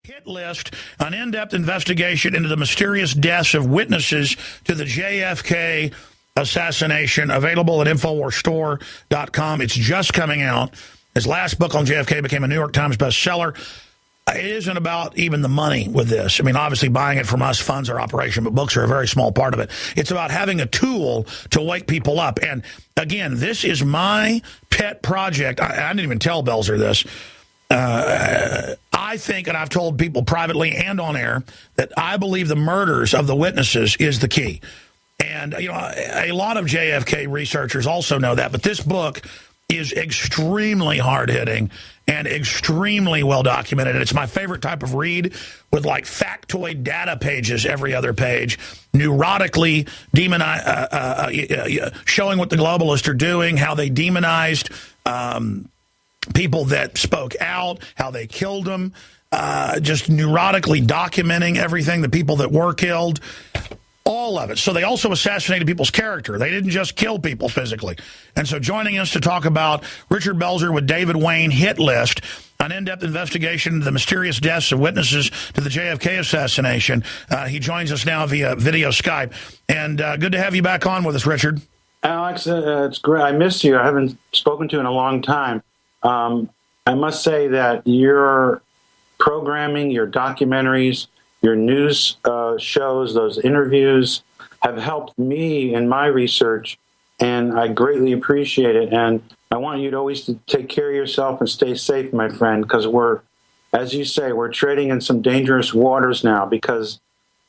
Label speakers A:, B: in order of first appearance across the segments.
A: Hit list, an in-depth investigation into the mysterious deaths of witnesses to the JFK assassination, available at InfoWarsStore.com. It's just coming out. His last book on JFK became a New York Times bestseller. It isn't about even the money with this. I mean, obviously buying it from us funds our operation, but books are a very small part of it. It's about having a tool to wake people up. And again, this is my pet project. I didn't even tell Belzer this. I think, and I've told people privately and on air, that I believe the murders of the witnesses is the key. And, you know, a lot of JFK researchers also know that, but this book is extremely hard-hitting and extremely well-documented. And it's my favorite type of read, with like factoid data pages every other page, neurotically showing what the globalists are doing, how they demonized people that spoke out, how they killed them, just neurotically documenting everything, the people that were killed, all of it. So they also assassinated people's character. They didn't just kill people physically. And so joining us to talk about Richard Belzer with David Wayne, Hit List, an in-depth investigation into the mysterious deaths of witnesses to the JFK assassination. He joins us now via video Skype. And good to have you back on with us, Richard.
B: Alex, it's great. I miss you. I haven't spoken to you in a long time. I must say that your programming, your documentaries, your news shows, those interviews have helped me in my research, and I greatly appreciate it. And I want you to always take care of yourself and stay safe, my friend, because we're, as you say, we're treading in some dangerous waters now, because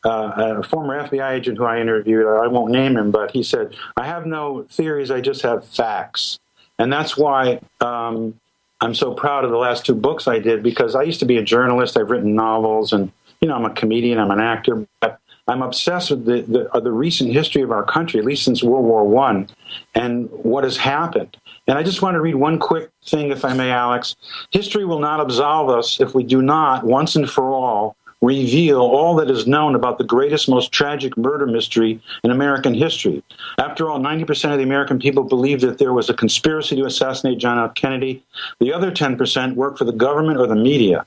B: a former FBI agent who I interviewed, I won't name him, but he said, I have no theories, I just have facts. And that's why I'm so proud of the last two books I did, because I used to be a journalist. I've written novels, and, you know, I'm a comedian, I'm an actor, but I'm obsessed with the recent history of our country, at least since World War I, and what has happened. And I just want to read one quick thing, if I may, Alex. History will not absolve us if we do not, once and for all, reveal all that is known about the greatest, most tragic murder mystery in American history. After all, 90% of the American people believe that there was a conspiracy to assassinate John F. Kennedy. The other 10% work for the government or the media.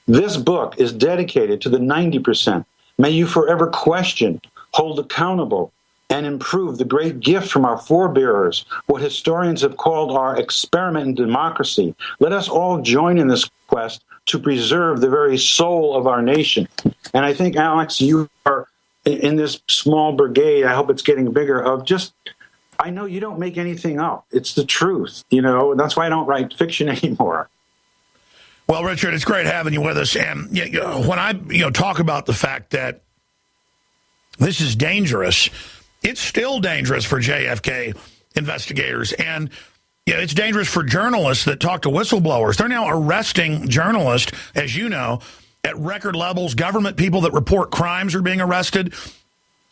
B: This book is dedicated to the 90%. May you forever question, hold accountable, and improve the great gift from our forebears, what historians have called our experiment in democracy. Let us all join in this quest to preserve the very soul of our nation. And I think, Alex, you are in this small brigade, I hope it's getting bigger, of just, I know you don't make anything up. It's the truth, you know, that's why I don't write fiction anymore.
A: Well, Richard, it's great having you with us. And when I talk about the fact that this is dangerous, it's still dangerous for JFK investigators. And it's dangerous for journalists that talk to whistleblowers. They're now arresting journalists, as you know, at record levels. Government people that report crimes are being arrested.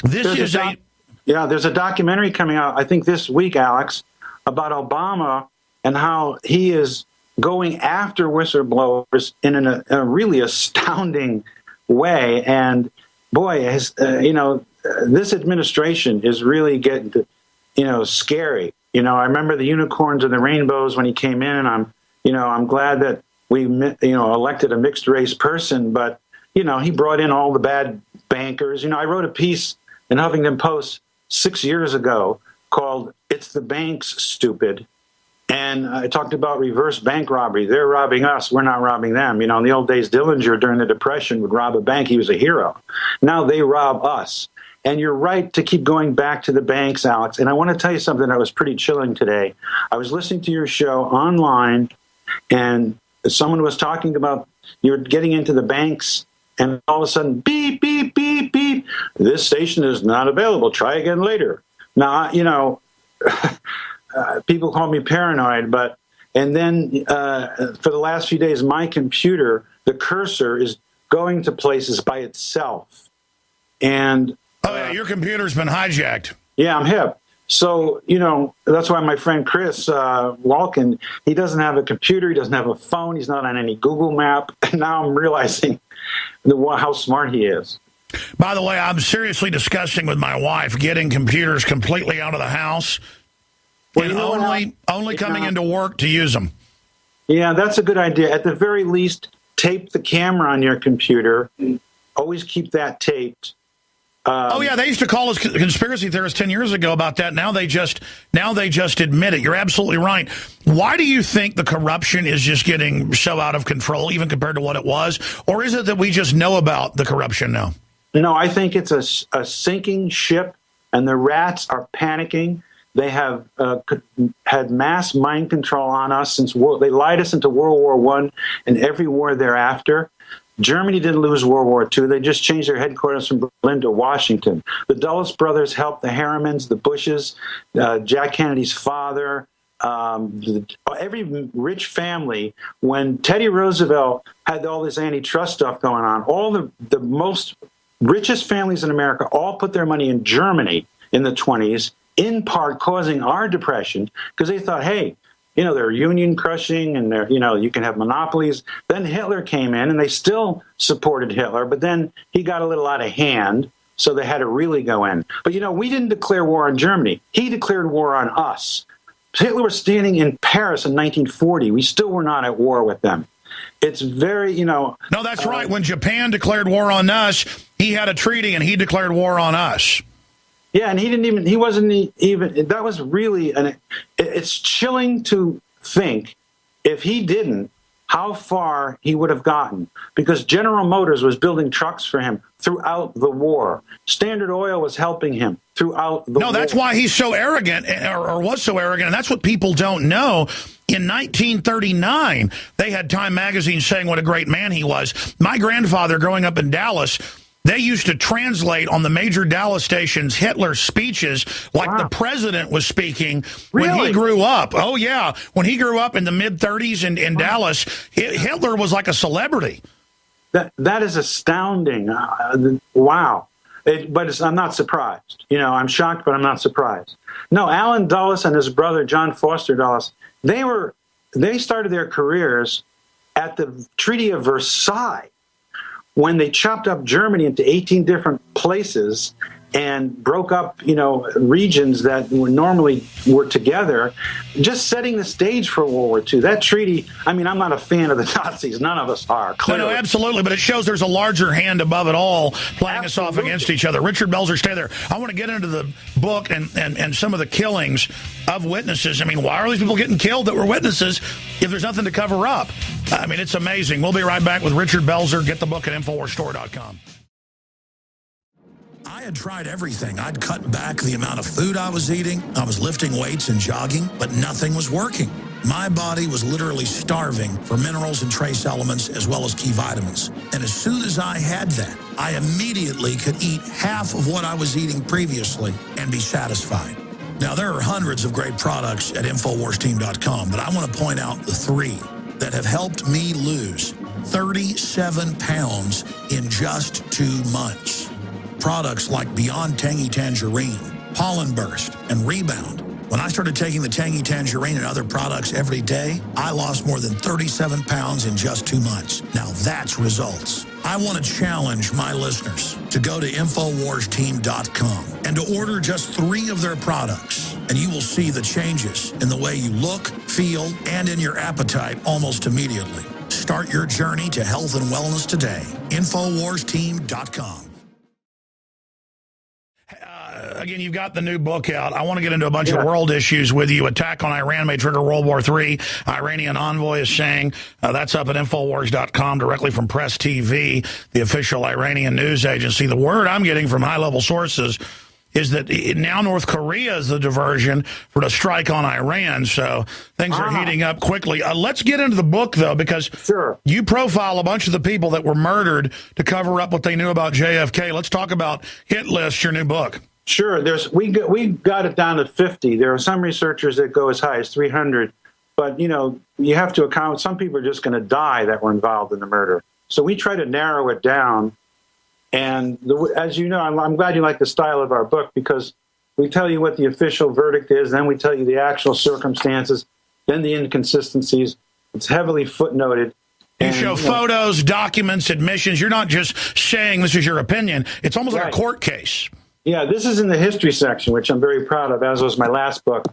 A: There's a documentary coming out, I think this week, Alex, about Obama and how he is going after whistleblowers in a really astounding way. And boy, this administration is really getting, scary. I remember the unicorns and the rainbows when he came in, and I'm glad that we, elected a mixed race person, but, he brought in all the bad bankers. I wrote a piece in Huffington Post 6 years ago called "It's the Banks, Stupid." And I talked about reverse bank robbery. They're robbing us. We're not robbing them. In the old days, Dillinger during the Depression would rob a bank. He was a hero. Now they rob us. And you're right to keep going back to the banks, Alex. And I want to tell you something that was pretty chilling today. I was listening to your show online, and someone was talking about you're getting into the banks, and all of a sudden, beep, beep, beep, beep. This station is not available. Try again later. Now, people call me paranoid, and then for the last few days, my computer, the cursor is going to places by itself. And your computer's been hijacked.
B: Yeah, I'm hip. So, that's why my friend Chris Walken, he doesn't have a computer, he doesn't have a phone, he's not on any Google map. And now I'm realizing how smart he is.
A: By the way, I'm seriously discussing with my wife getting computers completely out of the house. Well, only coming into work to use them.
B: Yeah, that's a good idea. At the very least, tape the camera on your computer. Always keep that taped.
A: Oh yeah, they used to call us conspiracy theorists 10 years ago about that. Now they just admit it. You're absolutely right. Why do you think the corruption is just getting so out of control, even compared to what it was? Or is it that we just know about the corruption now?
B: No, I think it's a sinking ship, and the rats are panicking. They have had mass mind control on us since they lied us into World War I and every war thereafter. Germany didn't lose World War II. They just changed their headquarters from Berlin to Washington. The Dulles brothers helped the Harrimans, the Bushes, Jack Kennedy's father, every rich family. When Teddy Roosevelt had all this antitrust stuff going on, all the most richest families in America all put their money in Germany in the 20s, in part causing our depression, because they thought, hey, they're union crushing and they're, you can have monopolies. Then Hitler came in and they still supported Hitler, but then he got a little out of hand, so they had to really go in. But, we didn't declare war on Germany. He declared war on us. Hitler was standing in Paris in 1940. We still were not at war with them. It's very, No,
A: that's right. When Japan declared war on us, he had a treaty and he declared war on us.
B: Yeah, and he wasn't even, that was really, it's chilling to think if he didn't, how far he would have gotten. Because General Motors was building trucks for him throughout the war. Standard Oil was helping him throughout the war.
A: No, that's why he's so arrogant, or was so arrogant, and that's what people don't know. In 1939, they had Time magazine saying what a great man he was. My grandfather, growing up in Dallas, they used to translate on the major Dallas stations Hitler's speeches like the president was speaking when he grew up. Oh, yeah. When he grew up in the mid-30s in Dallas, Hitler was like a celebrity.
B: That is astounding. Wow. I'm not surprised. I'm shocked, but I'm not surprised. No, Allen Dulles and his brother, John Foster Dulles, they started their careers at the Treaty of Versailles, when they chopped up Germany into 18 different places and broke up, regions that normally were together, just setting the stage for World War II. That treaty, I'm not a fan of the Nazis. None of us are, clearly. No,
A: absolutely, but it shows there's a larger hand above it all playing us off against each other. Richard Belzer, stay there. I want to get into the book and some of the killings of witnesses. Why are these people getting killed that were witnesses if there's nothing to cover up? It's amazing. We'll be right back with Richard Belzer. Get the book at InfoWarsStore.com. I had tried everything. I'd cut back the amount of food I was eating. I was lifting weights and jogging, but nothing was working. My body was literally starving for minerals and trace elements as well as key vitamins. And as soon as I had that, I immediately could eat half of what I was eating previously and be satisfied. Now, there are hundreds of great products at InfoWarsTeam.com, but I want to point out the 3 that have helped me lose 37 pounds in just 2 months. Products like Beyond Tangy Tangerine, Pollen Burst, and Rebound. When I started taking the Tangy Tangerine and other products every day, I lost more than 37 pounds in just 2 months. Now that's results. I want to challenge my listeners to go to InfoWarsTeam.com and to order just 3 of their products, and you will see the changes in the way you look, feel, and in your appetite almost immediately. Start your journey to health and wellness today. InfoWarsTeam.com. Again, you've got the new book out. I want to get into a bunch of world issues with you. Attack on Iran may trigger World War III. Iranian envoy is saying that's up at Infowars.com directly from Press TV, the official Iranian news agency. The word I'm getting from high-level sources is that now North Korea is the diversion for the strike on Iran. So things are heating up quickly. Let's get into the book, though, because you profile a bunch of the people that were murdered to cover up what they knew about JFK. Let's talk about Hit List, your new book.
B: Sure. We got it down to 50. There are some researchers that go as high as 300. But, you have to account, some people are just going to die that were involved in the murder. So we try to narrow it down. And as you know, I'm glad you like the style of our book, because we tell you what the official verdict is, then we tell you the actual circumstances, then the inconsistencies. It's heavily footnoted.
A: You show photos, documents, admissions. You're not just saying this is your opinion. It's almost like a court case.
B: Yeah, this is in the history section, which I'm very proud of, as was my last book.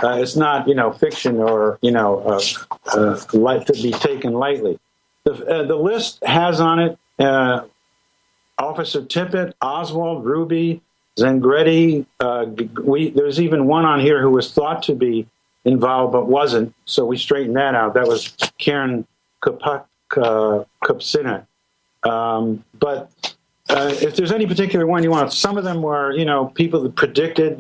B: It's not, fiction or, to be taken lightly. The list has on it Officer Tippett, Oswald, Ruby, Zangretti. There's even one on here who was thought to be involved but wasn't, so we straightened that out. That was Karen Kupcinet. But if there's any particular one you want, some of them were, people that predicted,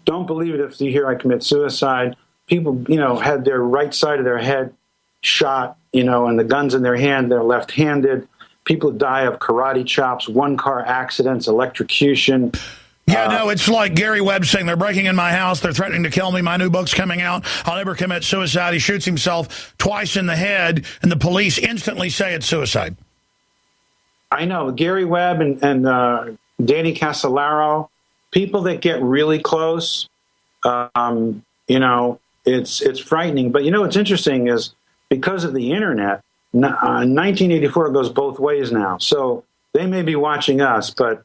B: don't believe it if you hear I commit suicide. People, had their right side of their head shot, and the guns in their hand, they're left-handed. People die of karate chops, one-car accidents, electrocution.
A: Yeah, no, it's like Gary Webb saying they're breaking in my house, they're threatening to kill me, my new book's coming out, I'll never commit suicide. He shoots himself twice in the head, and the police instantly say it's suicide.
B: I know. Gary Webb and Danny Casolaro, people that get really close, it's frightening. But, what's interesting is because of the Internet, 1984 goes both ways now. So they may be watching us, but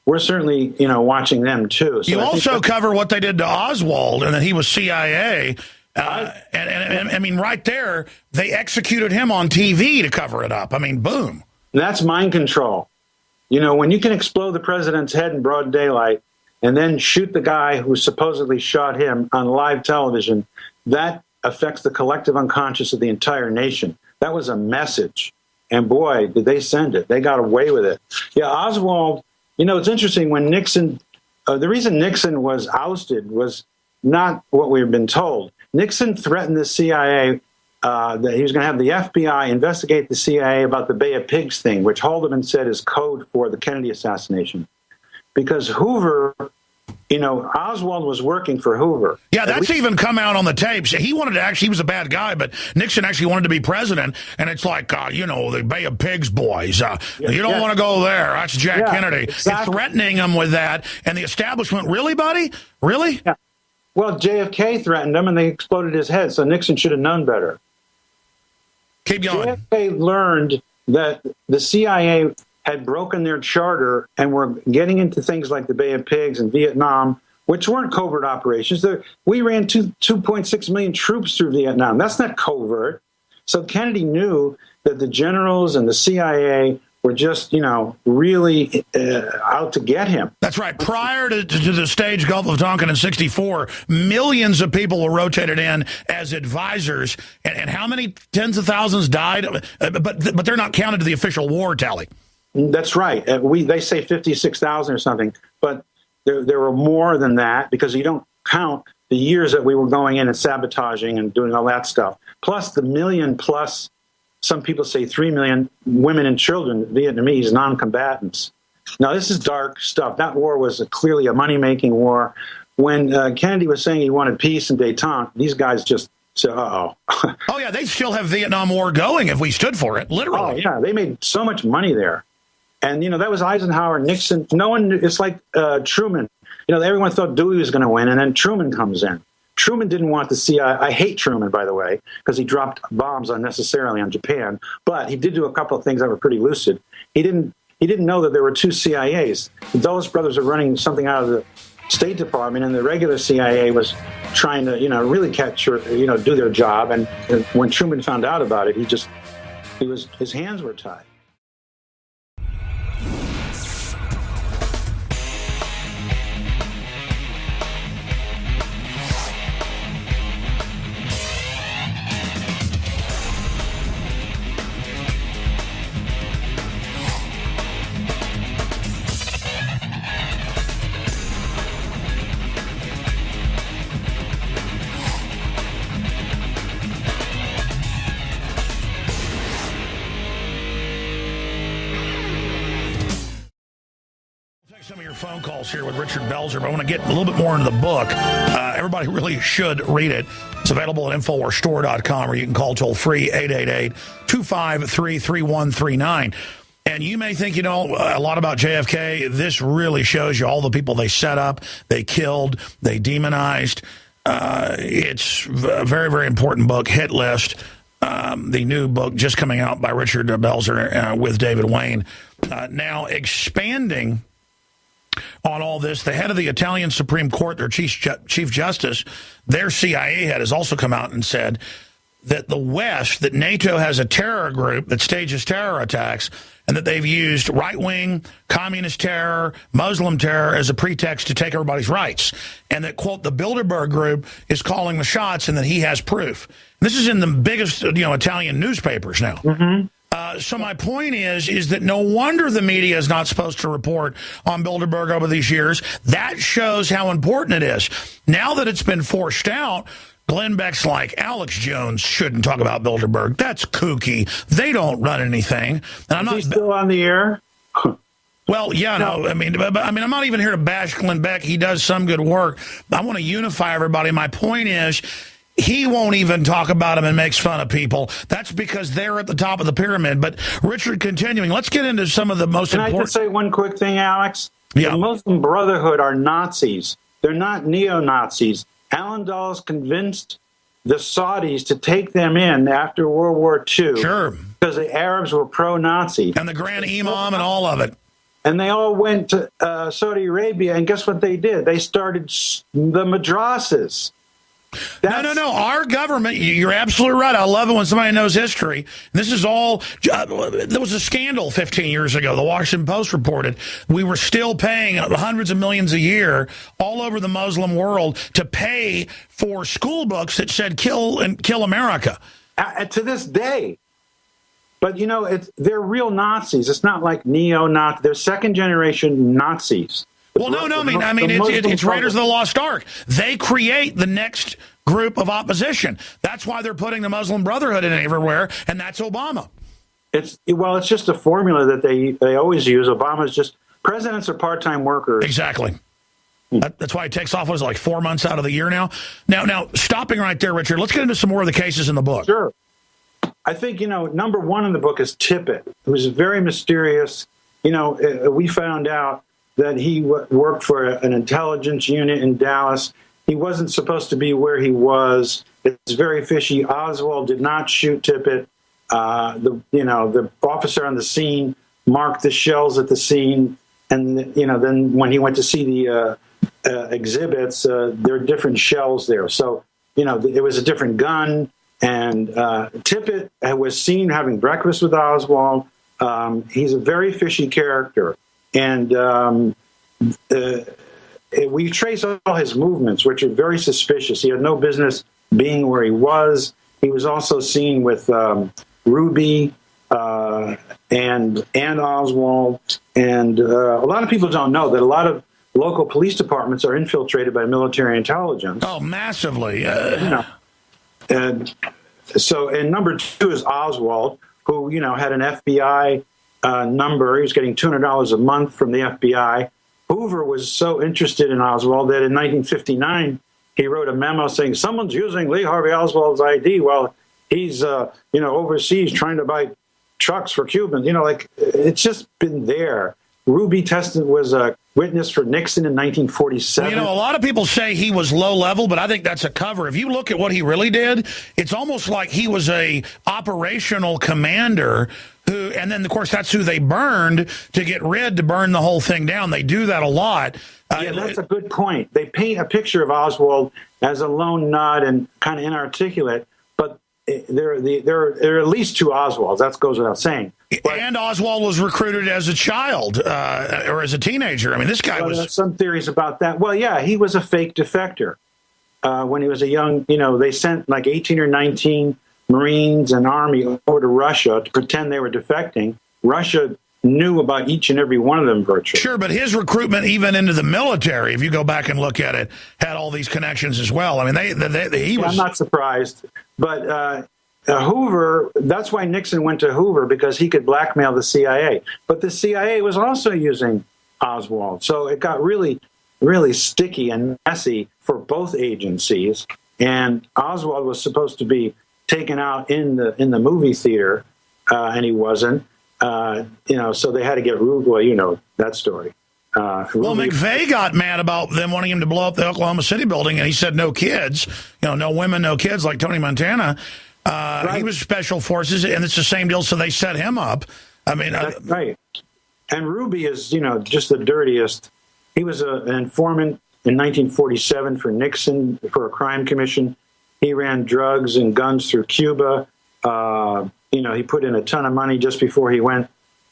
B: we're certainly, watching them too. So
A: you also cover what they did to Oswald and that he was CIA. And I mean, right there, they executed him on TV to cover it up. I mean, boom.
B: That's mind control. When you can explode the president's head in broad daylight and then shoot the guy who supposedly shot him on live television, that affects the collective unconscious of the entire nation. That was a message. And boy, did they send it. They got away with it. Yeah, Oswald, it's interesting when Nixon, the reason Nixon was ousted was not what we've been told. Nixon threatened the CIA that he was going to have the FBI investigate the CIA about the Bay of Pigs thing, which Haldeman said is code for the Kennedy assassination. Because Hoover, Oswald was working for Hoover.
A: Yeah, that's even come out on the tapes. He wanted to he was a bad guy, but Nixon actually wanted to be president. And it's like, the Bay of Pigs boys. You don't want to go there. That's Jack Kennedy.
B: Exactly.
A: You're threatening him with that. And the establishment, really, buddy? Really?
B: Yeah. Well, JFK threatened him, and they exploded his head, so Nixon should have known better.
A: Keep going.
B: JFK learned that the CIA had broken their charter and were getting into things like the Bay of Pigs and Vietnam, which weren't covert operations. We ran 2.6 million troops through Vietnam. That's not covert. So Kennedy knew that the generals and the CIA were just, really out to get him.
A: That's right. Prior to the staged Gulf of Tonkin in '64, millions of people were rotated in as advisors. And how many tens of thousands died? But they're not counted to the official war tally.
B: That's right. They say 56,000 or something, but there were more than that because you don't count the years that we were going in and sabotaging and doing all that stuff. Plus the million plus, some people say 3 million women and children, Vietnamese non-combatants. Now, this is dark stuff. That war was clearly a money-making war. When Kennedy was saying he wanted peace and détente, these guys just said, uh-oh.
A: Oh, yeah, they'd still have Vietnam War going if we stood for it, literally.
B: Oh, yeah, they made so much money there. And, that was Eisenhower, Nixon. No one knew. It's like Truman. Everyone thought Dewey was going to win, and then Truman comes in. Truman didn't want the CIA. I hate Truman, by the way, because he dropped bombs unnecessarily on Japan. But he did do a couple of things that were pretty lucid. He didn't know that there were two CIAs. The Dulles brothers are running something out of the State Department, and the regular CIA was trying to, really do their job. And when Truman found out about it, his hands were tied.
A: Some of your phone calls here with Richard Belzer, but I want to get a little bit more into the book. Everybody really should read it. It's available at InfoWarsStore.com, or you can call toll-free 888-253-3139. And you may think, a lot about JFK. This really shows you all the people they set up, they killed, they demonized. It's a very, very important book, Hit List. The new book just coming out by Richard Belzer with David Wayne. Now, expanding on all this, the head of the Italian Supreme Court, their Chief Justice, their CIA head has also come out and said that the West, that NATO has a terror group that stages terror attacks, and that they've used right-wing communist terror, Muslim terror as a pretext to take everybody's rights. And that, quote, the Bilderberg group is calling the shots and that he has proof. This is in the biggest, Italian newspapers now.
B: Mm-hmm.
A: So my point is that no wonder the media is not supposed to report on Bilderberg over these years. That shows how important it is. Now that it's been forced out, Glenn Beck's like, Alex Jones shouldn't talk about Bilderberg. That's kooky. They don't run anything. And
B: Is he still on the air?
A: Well, yeah, no. I mean, I'm not even here to bash Glenn Beck. He does some good work. I want to unify everybody. My point is, he won't even talk about him and makes fun of people. That's because they're at the top of the pyramid. But, Richard, continuing, let's get into some of the most important...
B: Can I just say one quick thing, Alex?
A: Yeah.
B: The Muslim Brotherhood are Nazis. They're not neo-Nazis. Alan Dulles convinced the Saudis to take them in after World War II.
A: Sure.
B: Because the Arabs were pro-Nazi.
A: And the Grand Imam and all of it.
B: And they all went to Saudi Arabia, and guess what they did? They started the madrasas.
A: No. Our government, you're absolutely right. I love it when somebody knows history. This is all, there was a scandal 15 years ago. The Washington Post reported we were still paying hundreds of millions a year all over the Muslim world to pay for school books that said kill America.
B: To this day. But, they're real Nazis. It's not like neo-Nazi. They're second-generation Nazis.
A: Well, no. I mean, it's Raiders of the Lost Ark. They create the next group of opposition. That's why they're putting the Muslim Brotherhood in everywhere, and that's Obama.
B: It's just a formula that they always use. Obama's just presidents are part-time workers.
A: Exactly. That's why he takes off, like 4 months out of the year now. Now, stopping right there, Richard, let's get into some more of the cases in the book.
B: Sure. I think, number one in the book is Tippit. It was very mysterious. We found out that he worked for an intelligence unit in Dallas. He wasn't supposed to be where he was. It's very fishy. Oswald did not shoot Tippit. The officer on the scene marked the shells at the scene, and then when he went to see the exhibits, there are different shells there. So it was a different gun. And Tippit was seen having breakfast with Oswald. He's a very fishy character. And we trace all his movements, which are very suspicious. He had no business being where he was. He was also seen with Ruby and Oswald. And a lot of people don't know that a lot of local police departments are infiltrated by military intelligence.
A: Oh, massively.
B: And number two is Oswald, who, had an FBI number. He was getting $200 a month from the FBI. Hoover was so interested in Oswald that in 1959, he wrote a memo saying, someone's using Lee Harvey Oswald's ID while he's, overseas trying to buy trucks for Cubans. It's just been there. Ruby Teston was a witness for Nixon in 1947.
A: A lot of people say he was low level, but I think that's a cover. If you look at what he really did, it's almost like he was a operational commander who, and then of course that's who they burned to burn the whole thing down. They do that a lot.
B: Yeah, that's a good point. They paint a picture of Oswald as a lone nut and kind of inarticulate, but there are at least two Oswalds. That goes without saying.
A: And Oswald was recruited as a child or as a teenager. I mean, this guy was...
B: There's some theories about that. Well, yeah, he was a fake defector. When he was a young, they sent like 18 or 19 Marines and Army over to Russia to pretend they were defecting. Russia knew about each and every one of them virtually.
A: Sure, but his recruitment even into the military, if you go back and look at it, had all these connections as well. I mean, he was...
B: I'm not surprised. But... Hoover, that's why Nixon went to Hoover, because he could blackmail the CIA. But the CIA was also using Oswald. So it got really, really sticky and messy for both agencies. And Oswald was supposed to be taken out in the movie theater, and he wasn't. So they had to get Ruby. Well, that story.
A: McVeigh got mad about them wanting him to blow up the Oklahoma City building, and he said no kids, no women, no kids, like Tony Montana. Right. He was special forces, and it's the same deal, so they set him up. I mean,
B: right. And Ruby is, just the dirtiest. He was an informant in 1947 for Nixon for a crime commission. He ran drugs and guns through Cuba. He put in a ton of money just before he went.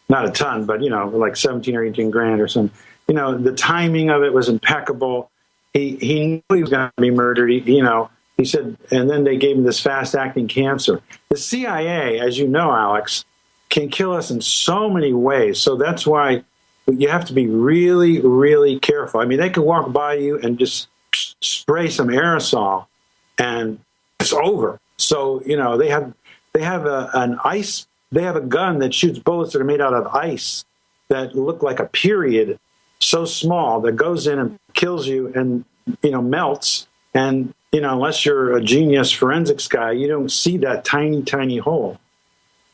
B: Not a ton, but, like 17 or 18 grand or something. The timing of it was impeccable. He knew he was going to be murdered. He said, and then they gave him this fast-acting cancer. The CIA, as you know, Alex, can kill us in so many ways. So that's why you have to be really, really careful. I mean, they could walk by you and just spray some aerosol, and it's over. So, they have They have a gun that shoots bullets that are made out of ice that look like a period, so small that goes in and kills you and, melts. And, unless you're a genius forensics guy, you don't see that tiny, tiny hole.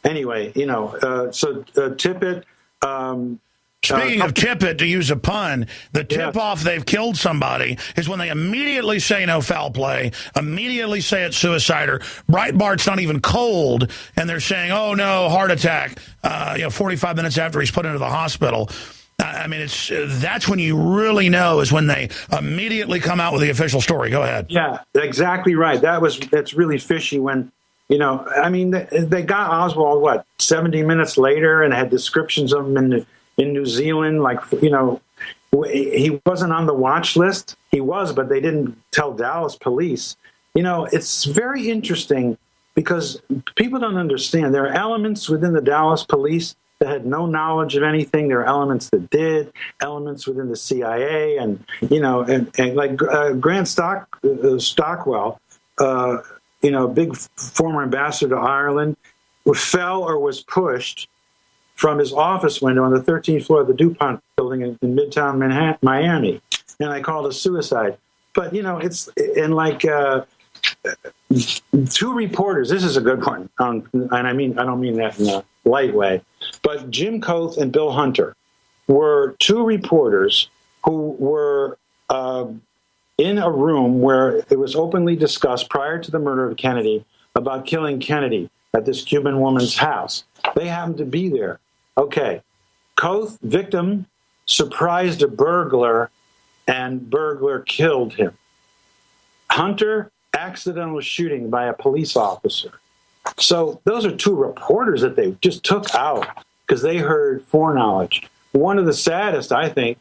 B: Anyway, so Tippit.
A: Speaking of Tippit, to use a pun, the tip-off they've killed somebody is when they immediately say no foul play, immediately say it's suicide, or Breitbart's not even cold, and they're saying, oh, no, heart attack, 45 minutes after he's put into the hospital. I mean, that's when you really know, is when they immediately come out with the official story. Go ahead.
B: Yeah, exactly right. That's really fishy when, they got Oswald, 70 minutes later, and had descriptions of him in New Zealand, he wasn't on the watch list. He was, but they didn't tell Dallas police. It's very interesting because people don't understand. There are elements within the Dallas police that had no knowledge of anything. There are elements that did, elements within the CIA, and like Grant Stockwell, big former ambassador to Ireland, fell or was pushed from his office window on the 13th floor of the DuPont building in Midtown Miami, and I called it suicide. But it's in two reporters. This is a good one, and I don't mean that in a light way. But Jim Koth and Bill Hunter were two reporters who were in a room where it was openly discussed prior to the murder of Kennedy about killing Kennedy at this Cuban woman's house. They happened to be there. Okay. Koth, victim, surprised a burglar, and burglar killed him. Hunter, accidental shooting by a police officer. So those are two reporters that they just took out because they heard foreknowledge. One of the saddest, I think,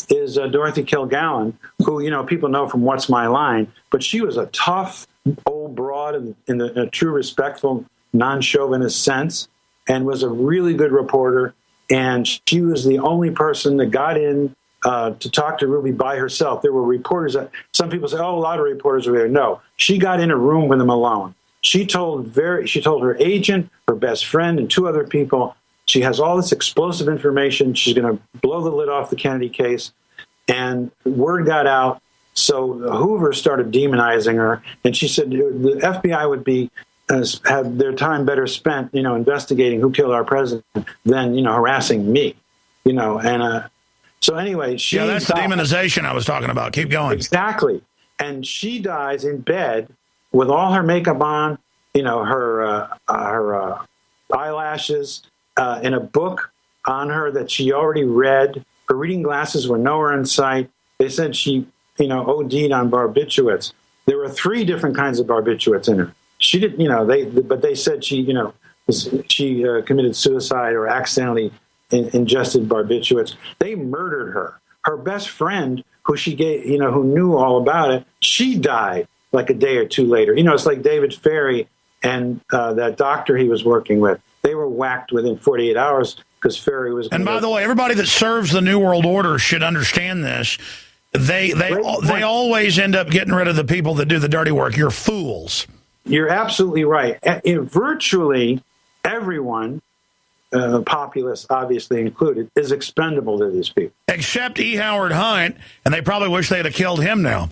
B: is Dorothy Kilgallen, who, people know from What's My Line, but she was a tough old broad in a true respectful, non-chauvinist sense, and was a really good reporter. And she was the only person that got in to talk to Ruby by herself. There were reporters that some people say, oh, a lot of reporters were there. No, she got in a room with them alone. She told her agent, her best friend, and two other people, she has all this explosive information. She's going to blow the lid off the Kennedy case. And word got out. So Hoover started demonizing her. And she said the FBI would have their time better spent, investigating who killed our president than, harassing me, and so anyway,
A: that's the demonization I was talking about. Keep going.
B: Exactly. And she dies in bed with all her makeup on, her eyelashes, in a book on her that she already read. Her reading glasses were nowhere in sight. They said she, OD'd on barbiturates. There were 3 different kinds of barbiturates in her. She didn't, but they said she, she committed suicide or accidentally ingested barbiturates. They murdered her. Her best friend, who she gave, who knew all about it, she died like a day or two later. It's like David Ferry and that doctor he was working with. They were whacked within 48 hours because Ferry was. And
A: by the way, everybody that serves the New World Order should understand this. They always end up getting rid of the people that do the dirty work. You're fools.
B: You're absolutely right. Virtually everyone, populace obviously included, is expendable to these people.
A: Except E. Howard Hunt, and they probably wish they'd have killed him now.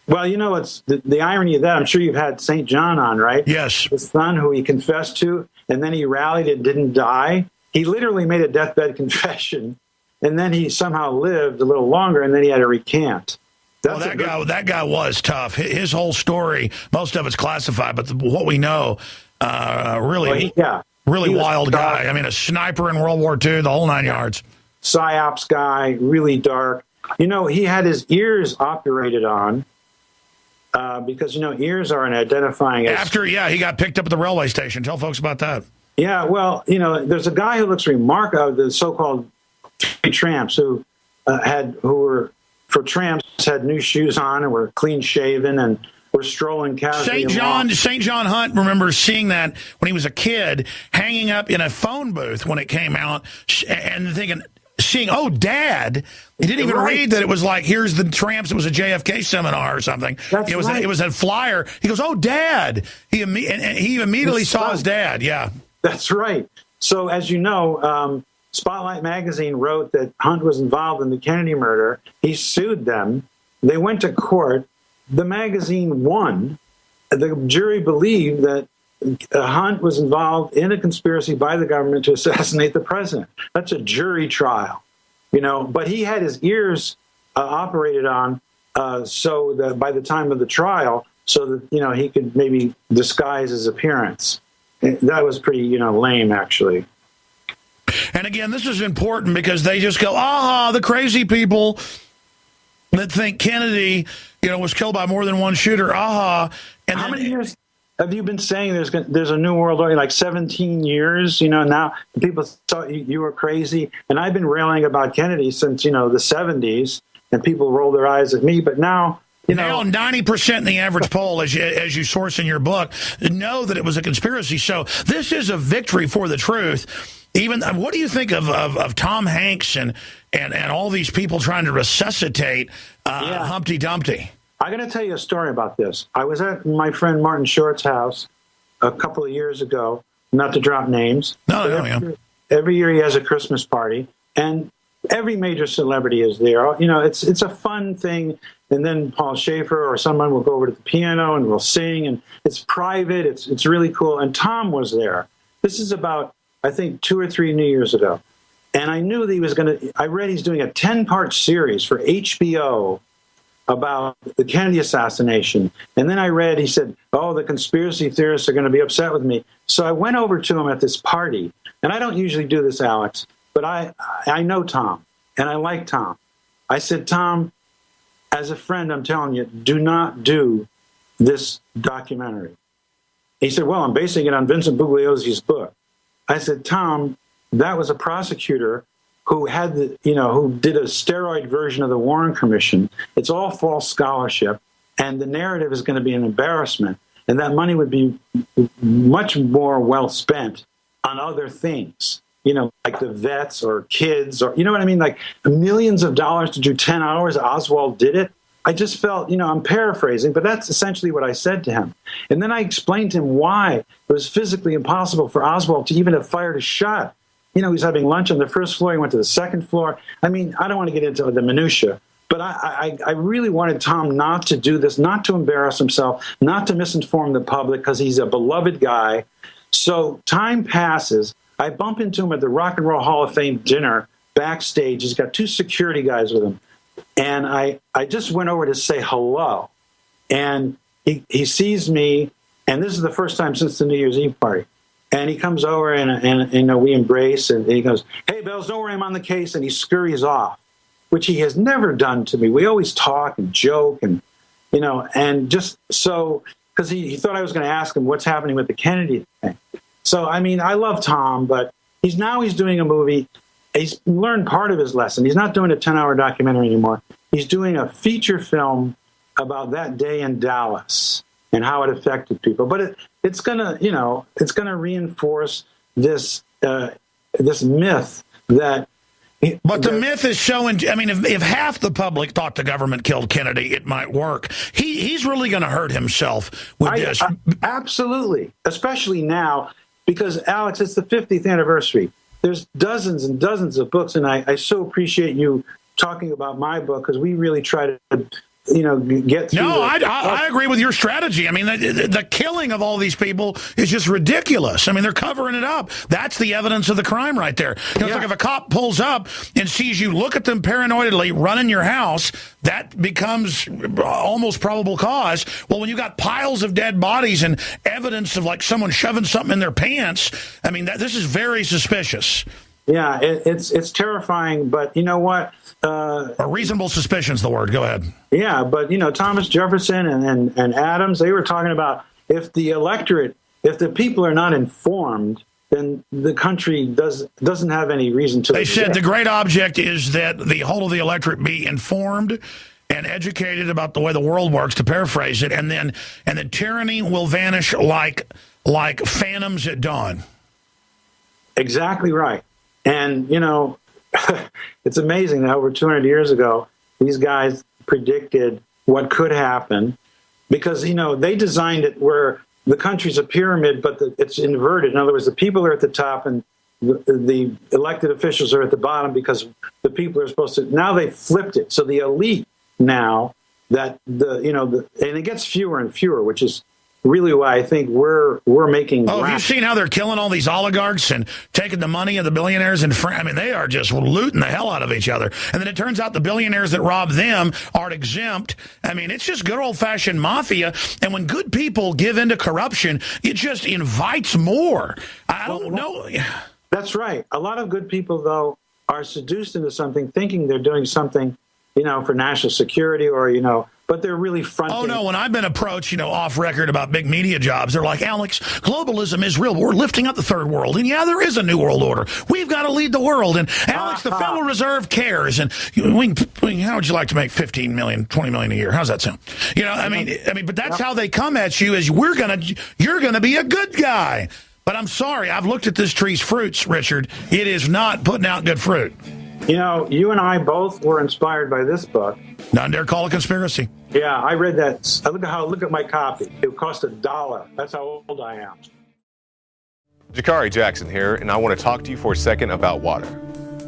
B: Well, it's the irony of that. I'm sure you've had St. John on, right?
A: Yes.
B: His son, who he confessed to, and then he rallied and didn't die. He literally made a deathbed confession, and then he somehow lived a little longer, and then he had to recant.
A: That guy was tough. His whole story, most of it's classified, but what we know, really wild guy. I mean, a sniper in World War II, the whole 9 yards.
B: PSYOPs guy, really dark. He had his ears operated on, because, ears are an identifying...
A: After, he got picked up at the railway station. Tell folks about that.
B: Yeah, well, there's a guy who looks remarkable, the so-called tramps who were, for tramps, had new shoes on and were clean-shaven and were strolling casually.
A: St. John Hunt remembers seeing that when he was a kid, hanging up in a phone booth when it came out, and seeing, oh, Dad. He didn't even read that it was like, here's the tramps. It was a JFK seminar or something. It was a flyer. He goes, oh, Dad. He immediately saw his dad. Yeah.
B: That's right. So, as you know, Spotlight magazine wrote that Hunt was involved in the Kennedy murder. He sued them. They went to court. The magazine won. The jury believed that Hunt was involved in a conspiracy by the government to assassinate the president. That's a jury trial, But he had his ears operated on so that by the time of the trial, so that, he could maybe disguise his appearance. That was pretty, lame, actually.
A: And again, this is important because they just go, the crazy people that think Kennedy, was killed by more than one shooter. And
B: how many years have you been saying there's a new world order? Like 17 years, now people thought you were crazy. And I've been railing about Kennedy since, the 70s, and people roll their eyes at me. But now,
A: 90% in the average poll, as you source in your book, know that it was a conspiracy. So this is a victory for the truth. Even what do you think of Tom Hanks and all these people trying to resuscitate Humpty Dumpty?
B: I'm going to tell you a story about this. I was at my friend Martin Short's house a couple of years ago, not to drop names. Every year he has a Christmas party, and every major celebrity is there. It's a fun thing. And then Paul Schaefer or someone will go over to the piano and we'll sing, and it's private. It's really cool. And Tom was there. This is about, I think, 2 or 3 New Years ago. And I knew that I read he's doing a 10-part series for HBO about the Kennedy assassination. And then I read, he said, the conspiracy theorists are going to be upset with me. So I went over to him at this party. And I don't usually do this, Alex, but I know Tom, and I like Tom. I said, Tom, as a friend, I'm telling you, do not do this documentary. He said, well, I'm basing it on Vincent Bugliosi's book. I said, Tom, that was a prosecutor who had who did a steroid version of the Warren Commission. It's all false scholarship, and the narrative is going to be an embarrassment, and that money would be much more well spent on other things, like the vets or kids, or, what I mean? Like millions of dollars to do 10 hours. Oswald did it. I just felt, I'm paraphrasing, but that's essentially what I said to him. And then I explained to him why it was physically impossible for Oswald to even have fired a shot. He was having lunch on the first floor. He went to the second floor. I mean, I don't want to get into the minutia, but I really wanted Tom not to do this, not to embarrass himself, not to misinform the public, because he's a beloved guy. So time passes. I bump into him at the Rock and Roll Hall of Fame dinner backstage. He's got 2 security guys with him. And I just went over to say hello. And he sees me, and this is the first time since the New Year's Eve party. And he comes over, and we embrace, and he goes, hey, Bells, don't worry, I'm on the case. And he scurries off, which he has never done to me. We always talk and joke, and, and just so, because he thought I was going to ask him what's happening with the Kennedy thing. So, I mean, I love Tom, but he's doing a movie. He's learned part of his lesson. He's not doing a 10-hour documentary anymore. He's doing a feature film about that day in Dallas and how it affected people. But it's gonna reinforce this this myth that.
A: But the myth is showing. I mean, if half the public thought the government killed Kennedy, it might work. He's really going to hurt himself with this.
B: Absolutely, especially now, because Alex, it's the 50th anniversary. There's dozens and dozens of books, and I so appreciate you talking about my book, because we really try to get through.
A: No, I agree with your strategy. I mean, the killing of all these people is just ridiculous. I mean, they're covering it up. That's the evidence of the crime right there. It's like if a cop pulls up and sees you look at them paranoidly running your house, that becomes almost probable cause. Well, when you got piles of dead bodies and evidence of like someone shoving something in their pants, I mean, this is very suspicious.
B: Yeah, it's terrifying, but you know what?
A: a reasonable suspicion's the word. Go ahead.
B: Yeah, but Thomas Jefferson and Adams, they were talking about if the people are not informed, then the country doesn't have any reason to.
A: They said the great object is that the whole of the electorate be informed and educated about the way the world works, to paraphrase it, and then tyranny will vanish like phantoms at dawn.
B: Exactly right. And it's amazing that over 200 years ago, these guys predicted what could happen, because they designed it where the country's a pyramid, but it's inverted. In other words, the people are at the top and the elected officials are at the bottom, because the people are supposed to. Now they flipped it, so the elite now and it gets fewer and fewer, which is really why I think we're making.
A: Oh, have you seen how they're killing all these oligarchs and taking the money of the billionaires in France? I mean, they are just looting the hell out of each other. And then it turns out the billionaires that rob them aren't exempt. I mean, it's just good old-fashioned mafia. And when good people give into corruption, it just invites more. I don't know.
B: That's right. A lot of good people, though, are seduced into something, thinking they're doing something, for national security or, but they're really fronting.
A: Oh, no, when I've been approached, off record about big media jobs, they're like, Alex, globalism is real. We're lifting up the third world. And yeah, there is a new world order. We've got to lead the world. And Alex, the Federal Reserve cares. And how would you like to make $15 million, $20 million a year? How's that sound? I mean, but that's how they come at you, is you're going to be a good guy. But I'm sorry, I've looked at this tree's fruits, Richard. It is not putting out good fruit.
B: You and I both were inspired by this book.
A: None dare call it conspiracy. Yeah,
B: I read that. Look at my copy. It cost $1. That's how old I am.
C: Jakari Jackson here, and I want to talk to you for a second about water.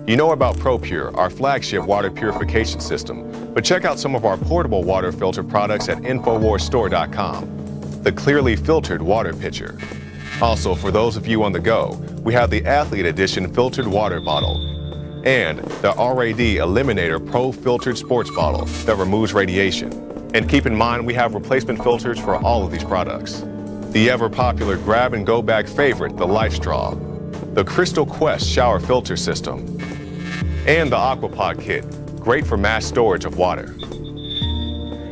C: You know about ProPure, our flagship water purification system, but check out some of our portable water filter products at InfoWarsStore.com. The clearly filtered water pitcher. Also, for those of you on the go, we have the Athlete Edition filtered water bottle and the RAD Eliminator Pro filtered sports bottle that removes radiation. And keep in mind, we have replacement filters for all of these products. The ever-popular grab-and-go bag favorite, the Life Straw, the Crystal Quest shower filter system, and the Aquapod kit, great for mass storage of water.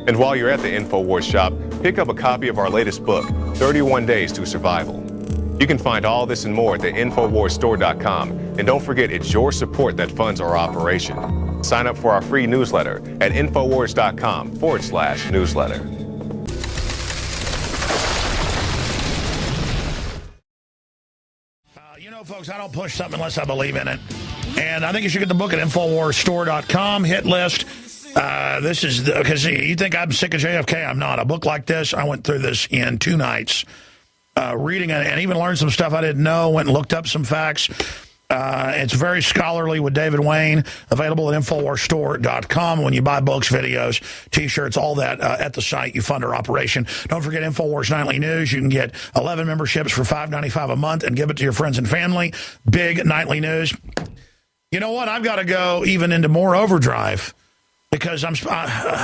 C: And while you're at the InfoWars shop, pick up a copy of our latest book, 31 Days to Survival. You can find all this and more at the InfoWarsStore.com. And don't forget, it's your support that funds our operation. Sign up for our free newsletter at InfoWars.com/newsletter.
A: Folks, I don't push something unless I believe in it. And I think you should get the book at InfoWarsStore.com. Hit list. This is because you think I'm sick of JFK. I'm not. A book like this, I went through this in 2 nights. Reading it and even learned some stuff I didn't know, went and looked up some facts. It's very scholarly with David Wayne, available at InfoWarsStore.com. When you buy books, videos, T-shirts, all that at the site, you fund our operation. Don't forget InfoWars Nightly News. You can get 11 memberships for $5.95 a month and give it to your friends and family. Big nightly news. You know what? I've got to go even into more overdrive because